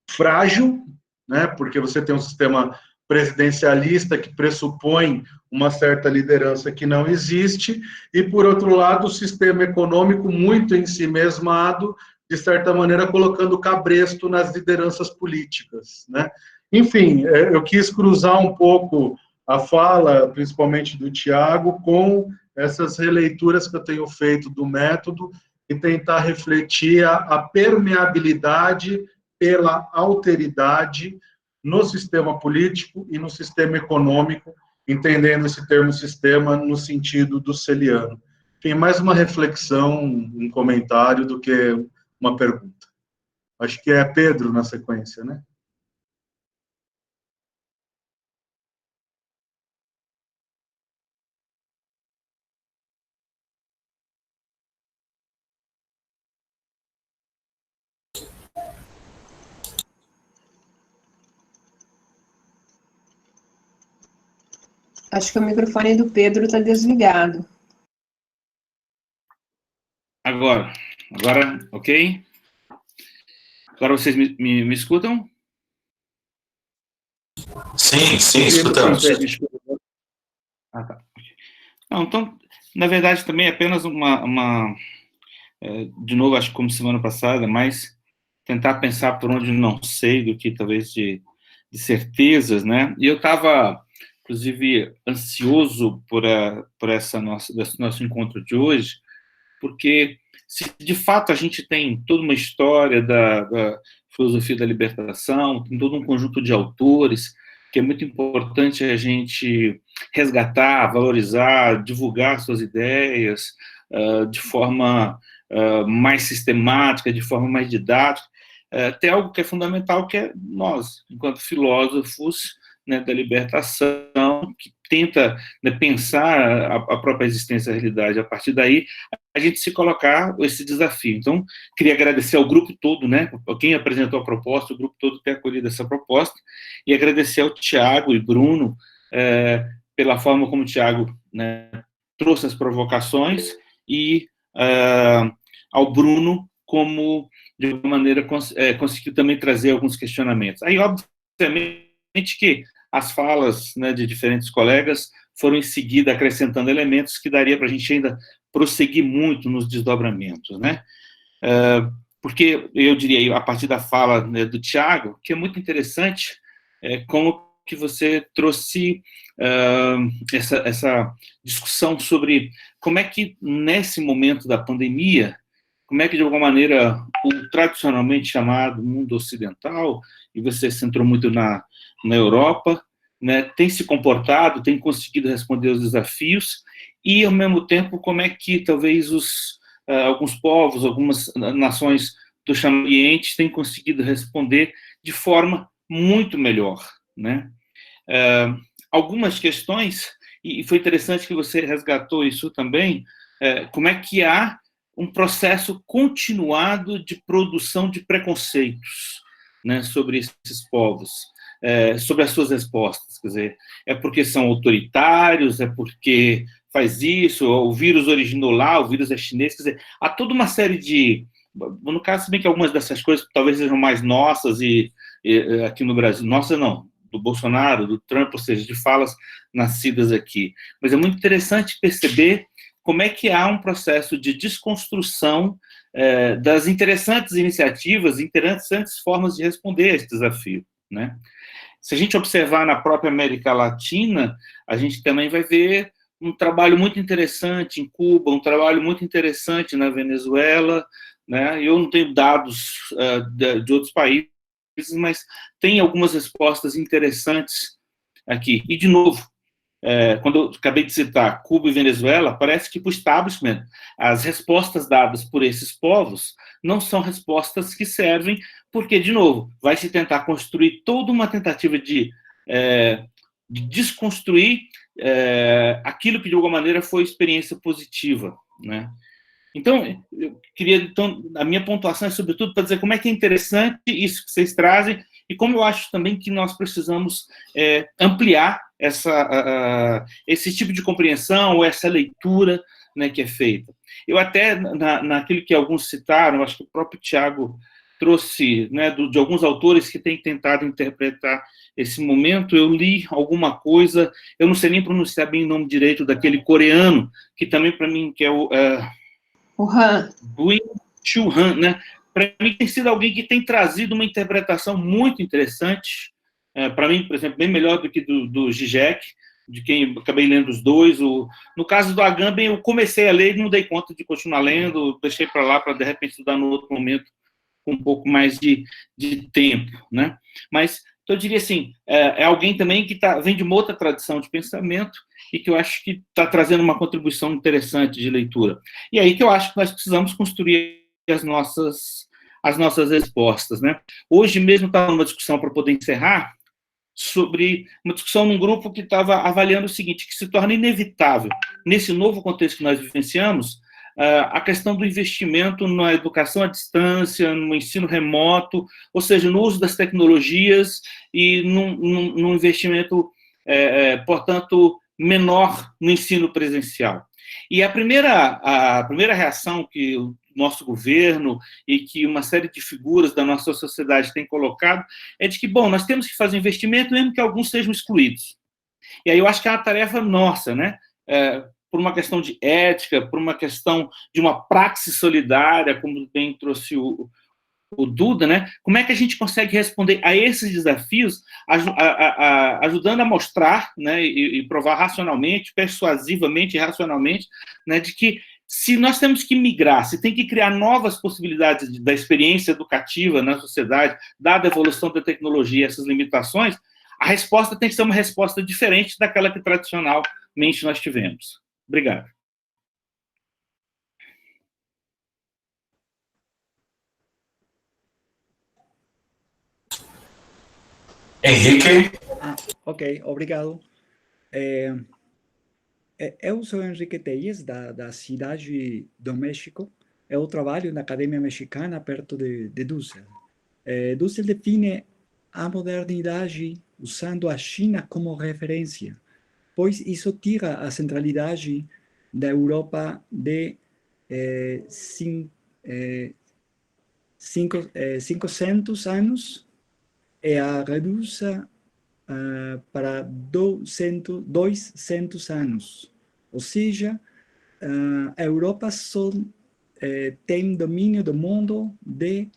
frágil, né? Porque você tem um sistema presidencialista que pressupõe uma certa liderança que não existe, e, por outro lado, o sistema econômico muito ensimesmado, de certa maneira, colocando cabresto nas lideranças políticas, né? Enfim, eu quis cruzar um pouco a fala, principalmente do Tiago, com essas releituras que eu tenho feito do método e tentar refletir a permeabilidade pela alteridade no sistema político e no sistema econômico, entendendo esse termo sistema no sentido do Dusseliano. Tem mais uma reflexão, um comentário, do que uma pergunta. Acho que é Pedro na sequência, né? Acho que o microfone do Pedro está desligado. Agora, ok? Agora vocês me escutam? Sim, escutamos. Ah, tá. Não, então, na verdade, também é apenas uma de novo, acho que como semana passada, mas tentar pensar por onde não sei do que talvez de certezas, né? E eu estava, inclusive, ansioso por esse nosso encontro de hoje, porque se de fato a gente tem toda uma história da filosofia da libertação, tem todo um conjunto de autores que é muito importante a gente resgatar, valorizar, divulgar suas ideias de forma mais sistemática, de forma mais didática. Tem algo que é fundamental, que é nós, enquanto filósofos, né, da libertação, que tenta, né, pensar a própria existência da realidade. A partir daí, a gente se colocar esse desafio. Então, queria agradecer ao grupo todo, né, quem apresentou a proposta, o grupo todo ter acolhido essa proposta, e agradecer ao Tiago e Bruno pela forma como o Tiago, né, trouxe as provocações, e ao Bruno como, de alguma maneira, conseguiu também trazer alguns questionamentos. Aí, obviamente, que as falas, né, de diferentes colegas foram em seguida acrescentando elementos que daria para a gente ainda prosseguir muito nos desdobramentos, né? Porque eu diria, a partir da fala, né, do Tiago, que é muito interessante como que você trouxe essa discussão sobre como é que, nesse momento da pandemia, como é que, de alguma maneira, o tradicionalmente chamado mundo ocidental, e você centrou muito na Europa, né, tem se comportado, tem conseguido responder aos desafios, e, ao mesmo tempo, como é que talvez alguns povos, algumas nações do chamado Oriente têm conseguido responder de forma muito melhor, né? Algumas questões, e foi interessante que você resgatou isso também, como é que há um processo continuado de produção de preconceitos, né, sobre esses povos, sobre as suas respostas. Quer dizer, é porque são autoritários, é porque faz isso, o vírus originou lá, o vírus é chinês. Quer dizer, há toda uma série de... No caso, se bem que algumas dessas coisas talvez sejam mais nossas, e aqui no Brasil, nossa não, do Bolsonaro, do Trump, ou seja, de falas nascidas aqui. Mas é muito interessante perceber como é que há um processo de desconstrução das interessantes iniciativas, interessantes formas de responder a esse desafio, né? Se a gente observar na própria América Latina, a gente também vai ver um trabalho muito interessante em Cuba, um trabalho muito interessante na Venezuela, né? Eu não tenho dados de outros países, mas tem algumas respostas interessantes aqui. E, de novo, quando eu acabei de citar Cuba e Venezuela, parece que para o establishment, as respostas dadas por esses povos não são respostas que servem, porque, de novo, vai se tentar construir toda uma tentativa de desconstruir aquilo que, de alguma maneira, foi experiência positiva, né? Então, eu queria, a minha pontuação é, sobretudo, para dizer como é que é interessante isso que vocês trazem, e como eu acho também que nós precisamos ampliar esse tipo de compreensão, ou essa leitura, né, que é feita. Eu até, naquilo que alguns citaram, acho que o próprio Tiago trouxe, né, de alguns autores que têm tentado interpretar esse momento, eu li alguma coisa, eu não sei nem pronunciar bem o nome direito daquele coreano, que também, para mim, que é o Han. Byung-Chul Han, né? Para mim, tem sido alguém que tem trazido uma interpretação muito interessante, para mim, por exemplo, bem melhor do que do Zizek, de quem eu acabei lendo os dois. No caso do Agamben, eu comecei a ler e não dei conta de continuar lendo, deixei para lá para, de repente, estudar no outro momento com um pouco mais de tempo, né? Mas, então, eu diria assim, é alguém também que vem de uma outra tradição de pensamento e que eu acho que está trazendo uma contribuição interessante de leitura. E aí que eu acho que nós precisamos construir as nossas respostas, né? Hoje mesmo estava numa discussão, para poder encerrar, sobre uma discussão num grupo que estava avaliando o seguinte, que se torna inevitável, nesse novo contexto que nós vivenciamos, a questão do investimento na educação à distância, no ensino remoto, ou seja, no uso das tecnologias e num investimento, portanto, menor no ensino presencial. E a primeira reação que o nosso governo e que uma série de figuras da nossa sociedade têm colocado é de que, bom, nós temos que fazer investimento mesmo que alguns sejam excluídos. E aí eu acho que é uma tarefa nossa, né? por uma questão de ética, por uma questão de uma praxis solidária, como bem trouxe o Duda, né? Como é que a gente consegue responder a esses desafios, ajudando a mostrar, né, e provar racionalmente, persuasivamente e racionalmente, né, de que se nós temos que migrar, se tem que criar novas possibilidades da experiência educativa na sociedade, dada a evolução da tecnologia e essas limitações, a resposta tem que ser uma resposta diferente daquela que tradicionalmente nós tivemos. Obrigado. Henrique. Ok, obrigado. Eu sou Henrique Telles, da cidade do México. Eu trabalho na Academia Mexicana, perto de Dussel. Dussel define a modernidade usando a China como referência, pois isso tira a centralidade da Europa de 500 anos e a reduz para 200 anos. Ou seja, a Europa só tem domínio do mundo de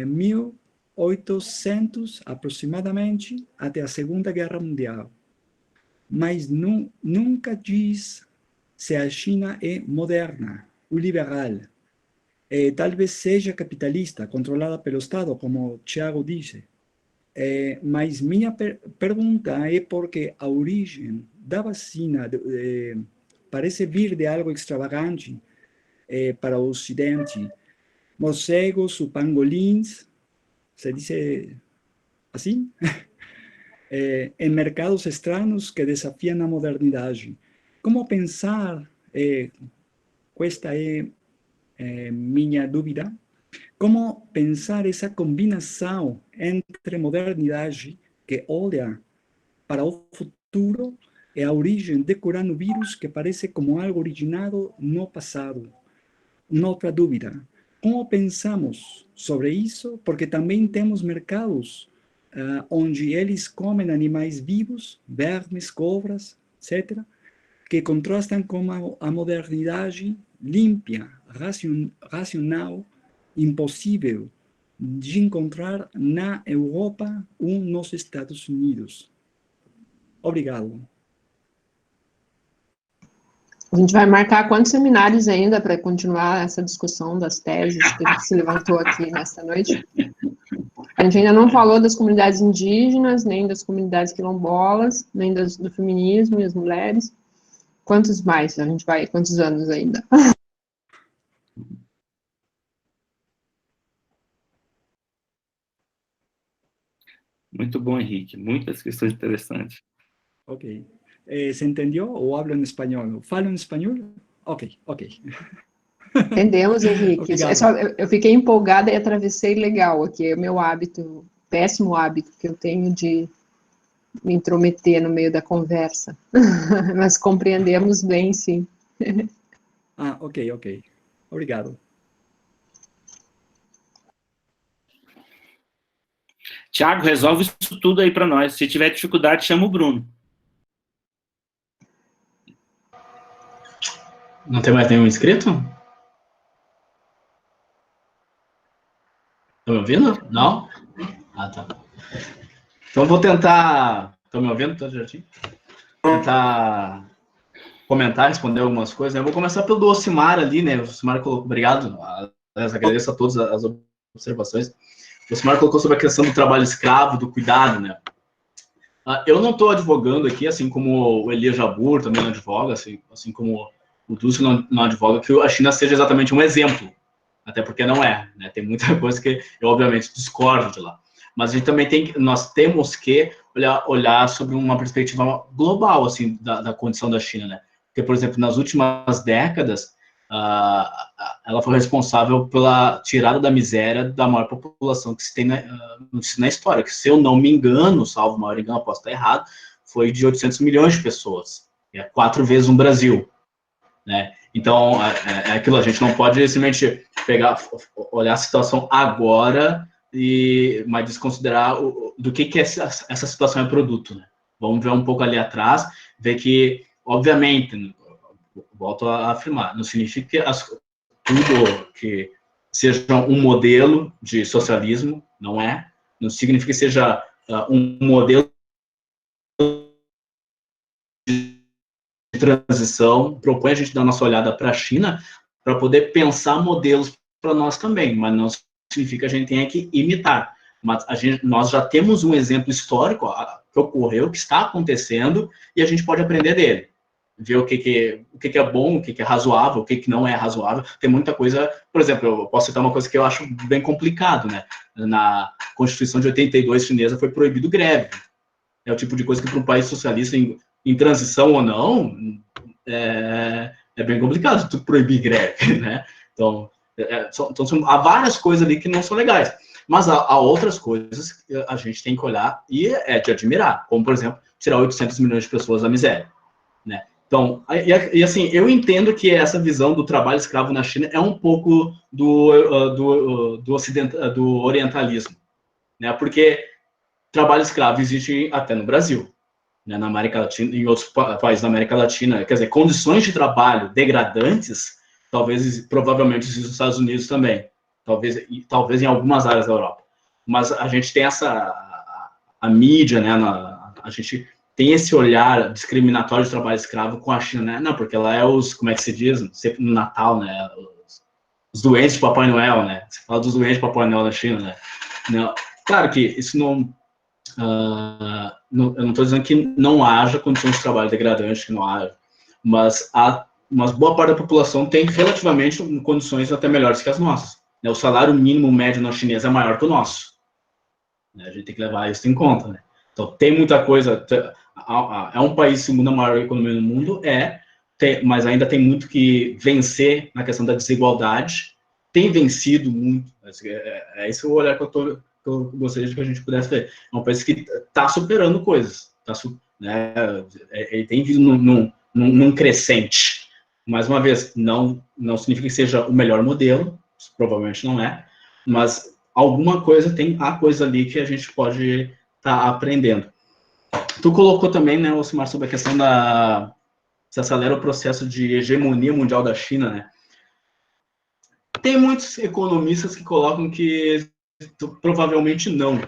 1800 aproximadamente até a Segunda Guerra Mundial. Mas nunca diz se a China é moderna ou liberal. Talvez seja capitalista, controlada pelo Estado, como o Thiago disse. Mas minha pergunta é porque a origem da vacina parece vir de algo extravagante para o Ocidente. Morcegos ou pangolins, se diz assim? Em mercados estranhos que desafiam a modernidade. Como pensar, esta é minha dúvida, como pensar essa combinação entre modernidade, que olha para o futuro, e a origem de coronavírus, que parece como algo originado no passado? Uma outra dúvida. Como pensamos sobre isso? Porque também temos mercados onde eles comem animais vivos, vermes, cobras, etc., que contrastam com a modernidade limpa, racional, impossível de encontrar na Europa ou nos Estados Unidos. Obrigado. A gente vai marcar quantos seminários ainda para continuar essa discussão das teses que se levantou aqui nesta noite? A gente ainda não falou das comunidades indígenas, nem das comunidades quilombolas, nem do feminismo e as mulheres. Quantos mais? A gente vai, quantos anos ainda? Muito bom, Henrique. Muitas questões interessantes. Ok. ¿Se entendió o hablo en español? ¿Falo en español? Ok. Entendemos, Henrique. Eu fiquei empolgada e atravessei legal aqui. É o meu hábito, péssimo hábito que eu tenho de me intrometer no meio da conversa. Mas compreendemos bem, sim. Ok. Obrigado. Tiago, resolve isso tudo aí para nós. Se tiver dificuldade, chama o Bruno. Não tem mais nenhum inscrito? Estão me ouvindo? Não? Ah, tá. Então eu vou tentar... Estão me ouvindo? Tudo certinho? Tentar comentar, responder algumas coisas. Né? Eu vou começar pelo do Ocimar ali, né? O Ocimar colocou... Obrigado. Agradeço a todos as observações. O Ocimar colocou sobre a questão do trabalho escravo, do cuidado, né? Eu não estou advogando aqui, assim como o Elias Jabbour também não advoga, assim como o Dussel não advoga, que a China seja exatamente um exemplo. Até porque não é, né? Tem muita coisa que eu, obviamente, discordo de lá. Mas a gente também nós temos que olhar sobre uma perspectiva global, assim, da condição da China, né? Porque, por exemplo, nas últimas décadas, ela foi responsável pela tirada da miséria da maior população que se tem na história, que, se eu não me engano, salvo o maior engano, posso estar errado, foi de 800 milhões de pessoas. É 4 vezes o Brasil, né? Então, é aquilo, a gente não pode simplesmente olhar a situação agora mas desconsiderar do que essa situação é produto, né? Vamos ver um pouco ali atrás, ver que, obviamente, volto a afirmar, não significa que tudo que seja um modelo de socialismo, não é, não significa que seja um modelo de transição, propõe a gente dar nossa olhada para a China para poder pensar modelos para nós também, mas não significa que a gente tenha que imitar. Mas nós já temos um exemplo histórico que ocorreu, que está acontecendo, e a gente pode aprender dele. Ver o que é bom, o que é razoável, o que não é razoável. Tem muita coisa, por exemplo, eu posso citar uma coisa que eu acho bem complicado, né? Na Constituição de 82 chinesa foi proibido greve. É o tipo de coisa que para um país socialista em transição ou não, é bem complicado tu proibir greve, né? Então, há várias coisas ali que não são legais. Mas há outras coisas que a gente tem que olhar e é de admirar, como, por exemplo, tirar 800 milhões de pessoas da miséria, né? Então, assim, eu entendo que essa visão do trabalho escravo na China é um pouco do orientalismo, né? Porque trabalho escravo existe até no Brasil, né? Na América Latina, em outros países da América Latina, quer dizer, condições de trabalho degradantes, provavelmente existem nos Estados Unidos também. Talvez em algumas áreas da Europa. Mas a gente tem a mídia, né, a gente tem esse olhar discriminatório de trabalho escravo com a China, né? Não, porque ela é como é que se diz? Sempre no Natal, né? Os doentes de Papai Noel, né? Você fala dos doentes de Papai Noel na China, né? Não, claro que isso não... eu não estou dizendo que não haja condições de trabalho degradantes, que não haja, mas boa parte da população tem relativamente condições até melhores que as nossas. O salário mínimo médio na chinesa é maior que o nosso. A gente tem que levar isso em conta, né? Então, tem muita coisa... É um país segunda maior economia do mundo, mas ainda tem muito que vencer na questão da desigualdade. Tem vencido muito. Esse é o olhar que eu gostaria de que a gente pudesse ver. É um país que está superando coisas. Né? Ele tem vindo num crescente. Mais uma vez, não significa que seja o melhor modelo, provavelmente não é, mas alguma coisa há coisa ali que a gente pode estar aprendendo. Tu colocou também, né, Ocimar, sobre a questão se acelera o processo de hegemonia mundial da China, né? Tem muitos economistas que colocam que provavelmente não,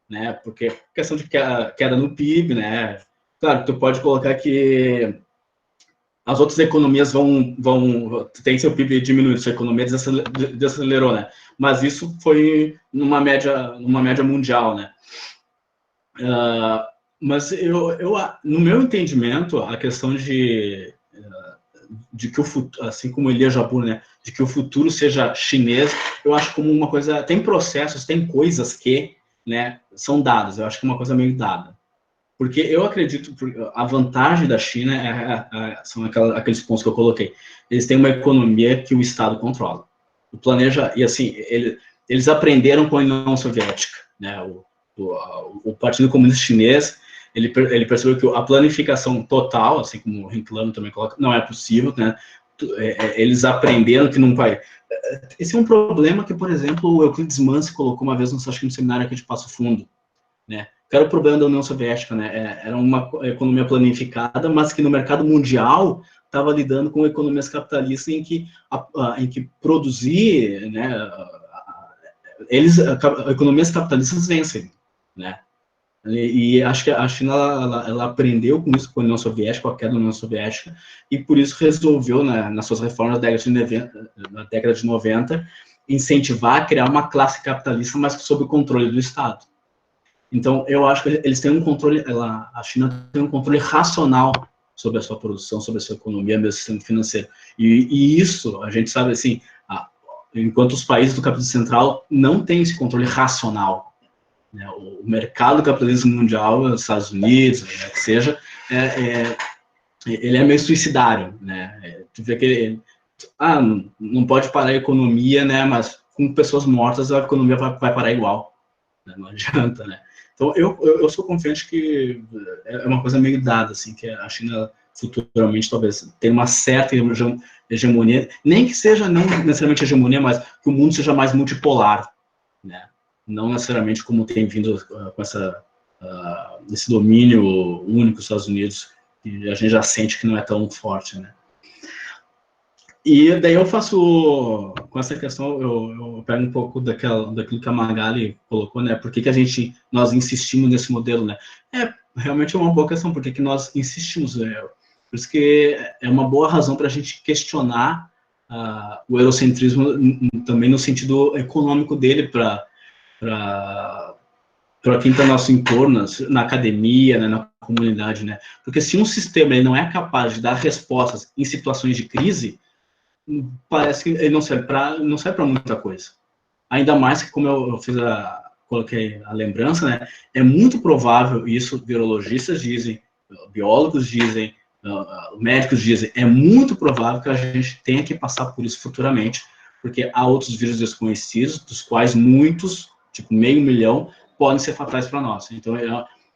né? Porque questão de queda no PIB, né? Claro, tu pode colocar que as outras economias tem seu PIB diminuído, sua economia desacelerou, né? Mas isso foi numa média mundial, né? Mas no meu entendimento, a questão de que o futuro, assim como Elias Jabbour, né, de que o futuro seja chinês, eu acho como uma coisa, tem processos, tem coisas que, né, são dadas, eu acho que é uma coisa meio dada. Porque eu acredito que a vantagem da China são aqueles pontos que eu coloquei. Eles têm uma economia que o Estado controla. E assim, eles aprenderam com a União Soviética, né? O Partido Comunista Chinês, ele percebeu que a planificação total, assim como o Rinclano também coloca, não é possível, né? Eles aprenderam que não vai... Esse é um problema que, por exemplo, o Euclides Mansi colocou uma vez no seminário aqui de Passo Fundo, né? Que era o problema da União Soviética, né? Era uma economia planificada, mas que no mercado mundial estava lidando com economias capitalistas em que produzir, né? Economias capitalistas vencem, né? E acho que a China ela aprendeu com isso com a União Soviética, com a queda da União Soviética, e por isso resolveu, né, nas suas reformas na década de 90, incentivar, criar uma classe capitalista, mas sob o controle do Estado. Então, eu acho que eles têm um controle, a China tem um controle racional sobre a sua produção, sobre a sua economia, mesmo sistema financeiro. E isso, a gente sabe, assim, enquanto os países do capitalismo central não têm esse controle racional, né? O mercado do capitalismo mundial, os Estados Unidos, né, que seja, ele é meio suicidário, né? Tu vê que não pode parar a economia, né? Mas com pessoas mortas a economia vai parar igual, né? Não adianta, né? Então, eu sou confiante que é uma coisa meio dada, assim, que a China futuramente talvez tenha uma certa hegemonia, nem que seja não necessariamente hegemonia, mas que o mundo seja mais multipolar, né? Não necessariamente como tem vindo com esse domínio único dos Estados Unidos, que a gente já sente que não é tão forte, né? E daí eu faço, com essa questão, eu pego um pouco daquilo que a Magali colocou, né? Por que nós insistimos nesse modelo, né? Realmente é uma boa questão, por que nós insistimos, né? Por isso que é uma boa razão para a gente questionar o eurocentrismo também no sentido econômico dele para quem está no nosso entorno, na academia, né, na comunidade, né? Porque se um sistema ele não é capaz de dar respostas em situações de crise, parece que ele não serve para muita coisa. Ainda mais que, como eu coloquei a lembrança, né, é muito provável, isso virologistas dizem, biólogos dizem, médicos dizem, é muito provável que a gente tenha que passar por isso futuramente, porque há outros vírus desconhecidos, dos quais muitos, tipo 500 mil, podem ser fatais para nós. Então,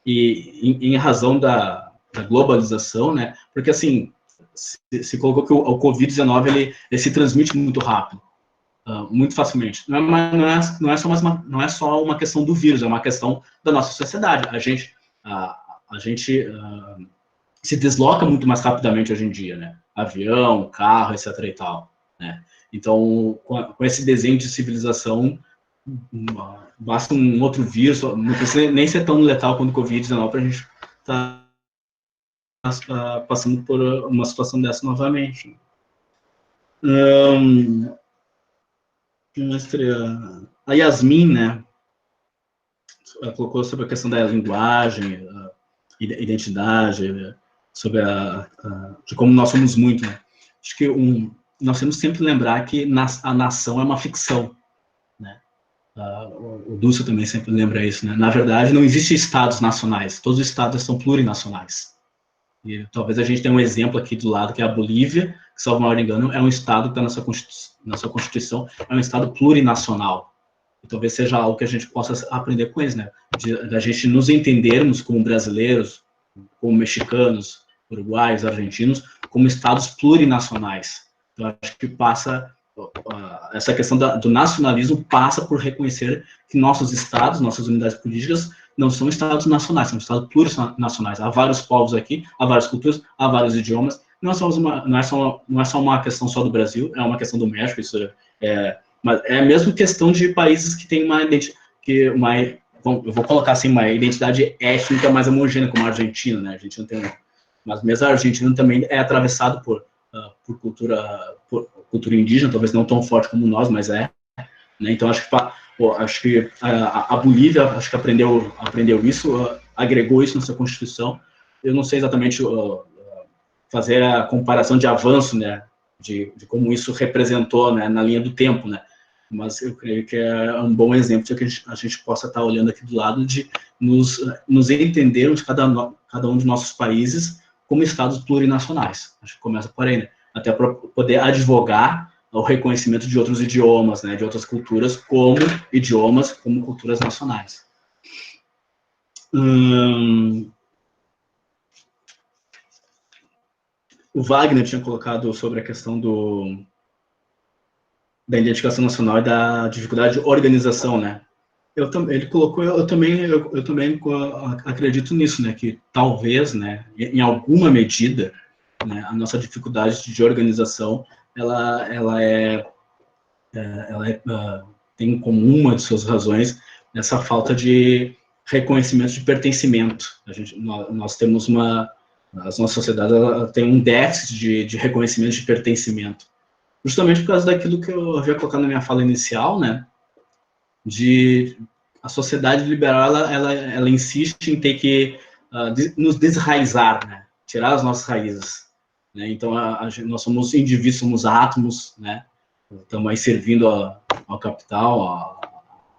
em razão da globalização, né, porque assim, se colocou que o Covid-19 ele se transmite muito rápido, muito facilmente. Não é só uma questão do vírus, é uma questão da nossa sociedade. A gente se desloca muito mais rapidamente hoje em dia, né? Avião, carro, etc. e tal, né? Então, com esse desenho de civilização, basta um outro vírus, não precisa nem ser tão letal quanto o Covid-19 para a gente estar passando por uma situação dessa novamente. A Yasmin, né, ela colocou sobre a questão da linguagem, identidade, sobre de como nós somos muito, né? Acho que nós temos sempre que lembrar que a nação é uma ficção, né? O Dulce também sempre lembra isso, né? Na verdade, não existem estados nacionais, todos os estados são plurinacionais. E talvez a gente tenha um exemplo aqui do lado, que é a Bolívia, que, salvo não me engano, é um estado que está na sua Constituição, é um estado plurinacional. E talvez seja algo que a gente possa aprender com eles, né? Da gente nos entendermos como brasileiros, como mexicanos, uruguaios, argentinos, como estados plurinacionais. Então, acho que essa questão do nacionalismo passa por reconhecer que nossos estados, nossas unidades políticas, não são estados nacionais, são estados plurinacionais. Há vários povos aqui, há várias culturas, há vários idiomas. Não é só uma questão só do Brasil, é uma questão do México. Mas é a mesma questão de países que têm eu vou colocar assim, uma identidade étnica mais homogênea, como a Argentina, né? A Argentina mas mesmo a Argentina também é atravessado por cultura indígena, talvez não tão forte como nós, mas né? Então acho que a Bolívia acho que aprendeu isso, agregou isso na sua Constituição. Eu não sei exatamente fazer a comparação de avanço, né, de como isso representou, né, na linha do tempo, né, mas eu creio que é um bom exemplo de que a gente possa estar olhando aqui do lado de nos entendermos, cada um de nossos países, como estados plurinacionais. Acho que começa por aí, né, até para poder advogar o reconhecimento de outros idiomas, né, de outras culturas, como idiomas, como culturas nacionais. O Wagner tinha colocado sobre a questão da identificação nacional e da dificuldade de organização, né? Ele colocou, eu também acredito nisso, né? Que talvez, né, em alguma medida, né, a nossa dificuldade de organização, ela tem em comum uma de suas razões nessa falta de reconhecimento de pertencimento. Nós temos as nossas sociedades têm um déficit de reconhecimento de pertencimento, justamente por causa daquilo que eu havia colocado na minha fala inicial, né? A sociedade liberal ela insiste em ter que nos desraizar, né? Tirar as nossas raízes, né? Então nós somos indivíduos, somos átomos, né? Estamos aí servindo ao capital,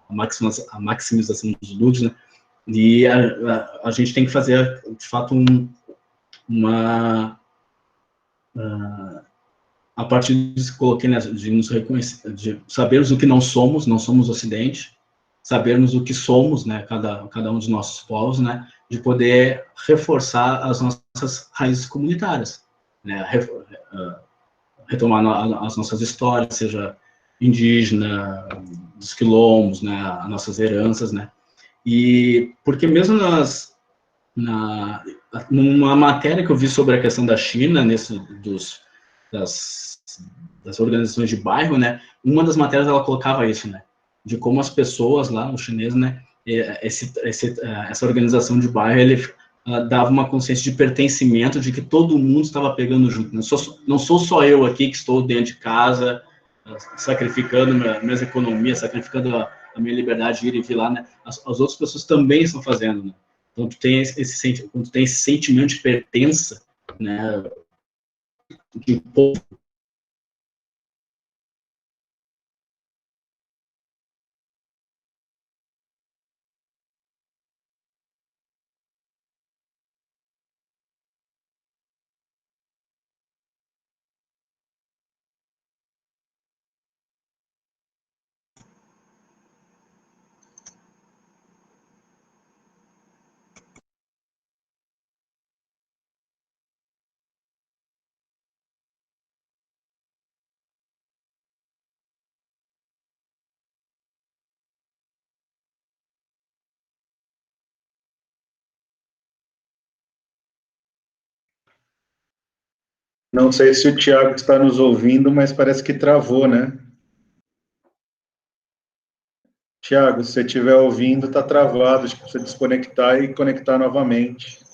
a maximização dos lucros, né? E a gente tem que fazer, de fato, a partir disso que coloquei, né, de nos reconhecer, de sabermos o que não somos Ocidente, sabermos o que somos, né, cada um dos nossos povos, né, de poder reforçar as nossas raízes comunitárias, né, retomar as nossas histórias, seja indígena, dos quilombos, né, as nossas heranças, né, e porque mesmo numa matéria que eu vi sobre a questão da China, das, das organizações de bairro, né, uma das matérias ela colocava isso, né, de como as pessoas lá no chinês, né, essa organização de bairro, ele dava uma consciência de pertencimento, de que todo mundo estava pegando junto. Não sou só eu aqui que estou dentro de casa, sacrificando minhas economias, sacrificando a minha liberdade de ir e vir lá, né? As outras pessoas também estão fazendo, né? Então, quando tu tem esse sentimento de pertença, né, de povo. Não sei se o Tiago está nos ouvindo, mas parece que travou, né? Tiago, se você estiver ouvindo, está travado, acho que precisa desconectar e conectar novamente.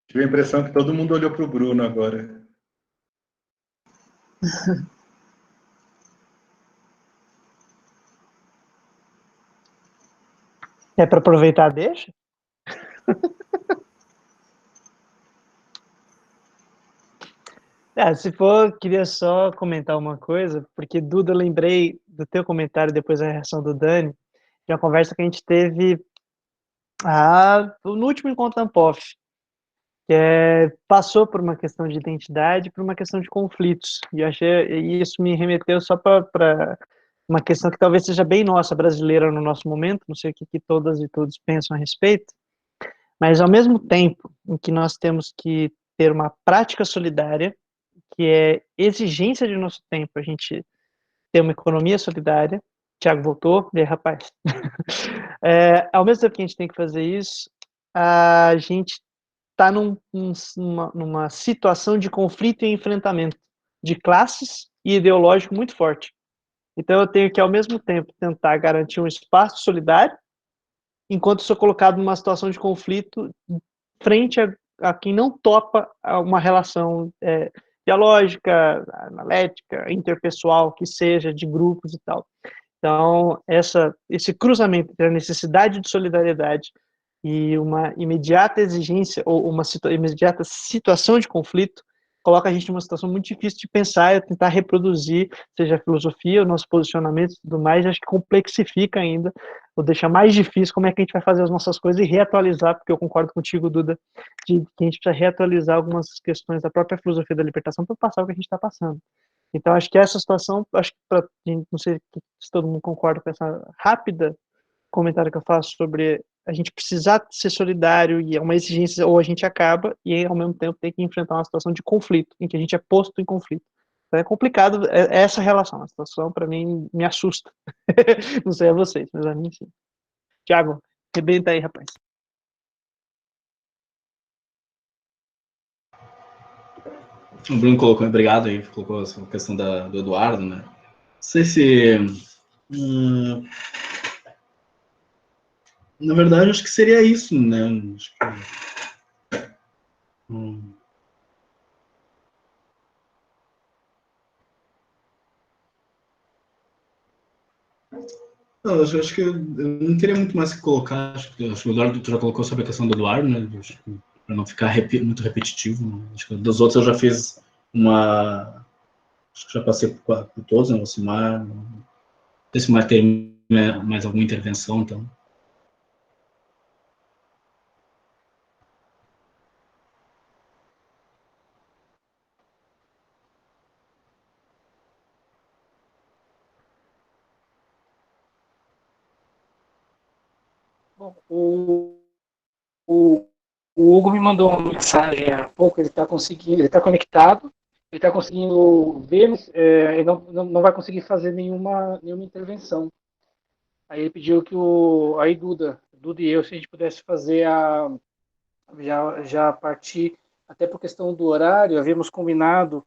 Tive a impressão que todo mundo olhou para o Bruno agora. É para aproveitar, deixa? Se for, queria só comentar uma coisa, porque, Duda, eu lembrei do teu comentário depois da reação do Dani, de uma conversa que a gente teve no último encontro Ampof, que passou por uma questão de identidade, por uma questão de conflitos, e e isso me remeteu só para uma questão que talvez seja bem nossa, brasileira no nosso momento, não sei o que todas e todos pensam a respeito, mas ao mesmo tempo em que nós temos que ter uma prática solidária, que é exigência de nosso tempo, a gente ter uma economia solidária. Tiago voltou, e aí, rapaz? Ao mesmo tempo que a gente tem que fazer isso, a gente está numa situação de conflito e enfrentamento de classes e ideológico muito forte. Então, eu tenho que, ao mesmo tempo, tentar garantir um espaço solidário, enquanto sou colocado numa situação de conflito frente a quem não topa uma relação dialógica, analética, interpessoal, que seja, de grupos e tal. Então, esse cruzamento entre a necessidade de solidariedade e uma imediata exigência ou uma imediata situação de conflito coloca a gente numa situação muito difícil de pensar e tentar reproduzir, seja a filosofia, o nosso posicionamento e tudo mais, acho que complexifica ainda, ou deixa mais difícil como é que a gente vai fazer as nossas coisas e reatualizar, porque eu concordo contigo, Duda, de que a gente precisa reatualizar algumas questões da própria filosofia da libertação para passar o que a gente está passando. Então, acho que essa situação, acho que não sei se todo mundo concorda com essa rápida comentário que eu faço sobre a gente precisar ser solidário e é uma exigência, ou a gente acaba, e ao mesmo tempo tem que enfrentar uma situação de conflito, em que a gente é posto em conflito. Então é complicado essa relação, a situação para mim me assusta. Não sei a vocês, mas a mim sim. Tiago, rebenta aí, rapaz. O Bruno colocou, obrigado aí, colocou a questão do Eduardo, né? Não sei se. Na verdade, acho que seria isso, né? Acho que, não, acho que eu não teria muito mais que colocar. Acho que o Eduardo já colocou sobre a questão do Eduardo, né? Para não ficar muito repetitivo. Né? Acho que dos outros eu já fiz uma. Acho que já passei por todos, né? O Simar. Não sei se o Simar tem mais alguma intervenção, então. O Hugo me mandou uma mensagem há pouco, ele está conectado, ele está conseguindo ver, mas ele não vai conseguir fazer nenhuma intervenção. Aí ele pediu que aí Duda e eu, se a gente pudesse fazer já partir, até por questão do horário, havíamos combinado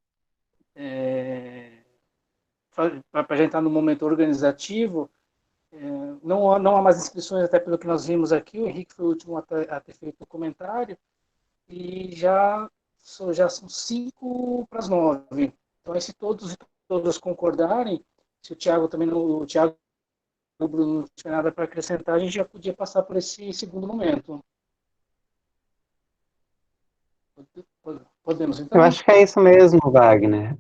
para já entrar no momento organizativo. Não há mais inscrições, até pelo que nós vimos aqui. O Henrique foi o último a ter feito o comentário, e já são 8:55. Então, se todos e todas concordarem, se o Tiago também o Tiago e o Bruno não tiver nada para acrescentar, a gente já podia passar por esse segundo momento. Podemos, então? Eu acho que é isso mesmo, Wagner.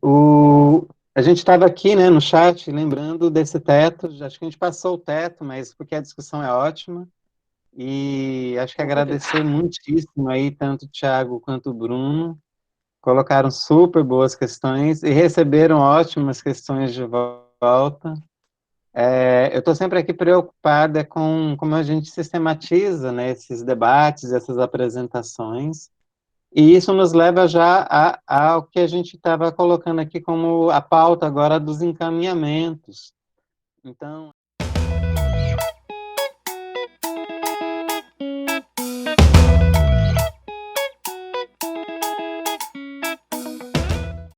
A gente estava aqui, né, no chat, lembrando desse teto. Acho que a gente passou o teto, mas porque a discussão é ótima. E acho que agradecer muitíssimo aí, tanto o Thiago quanto o Bruno. Colocaram super boas questões e receberam ótimas questões de volta. Eu estou sempre aqui preocupada com como a gente sistematiza, né, esses debates, essas apresentações. E isso nos leva já ao que a gente estava colocando aqui como a pauta agora dos encaminhamentos. Então,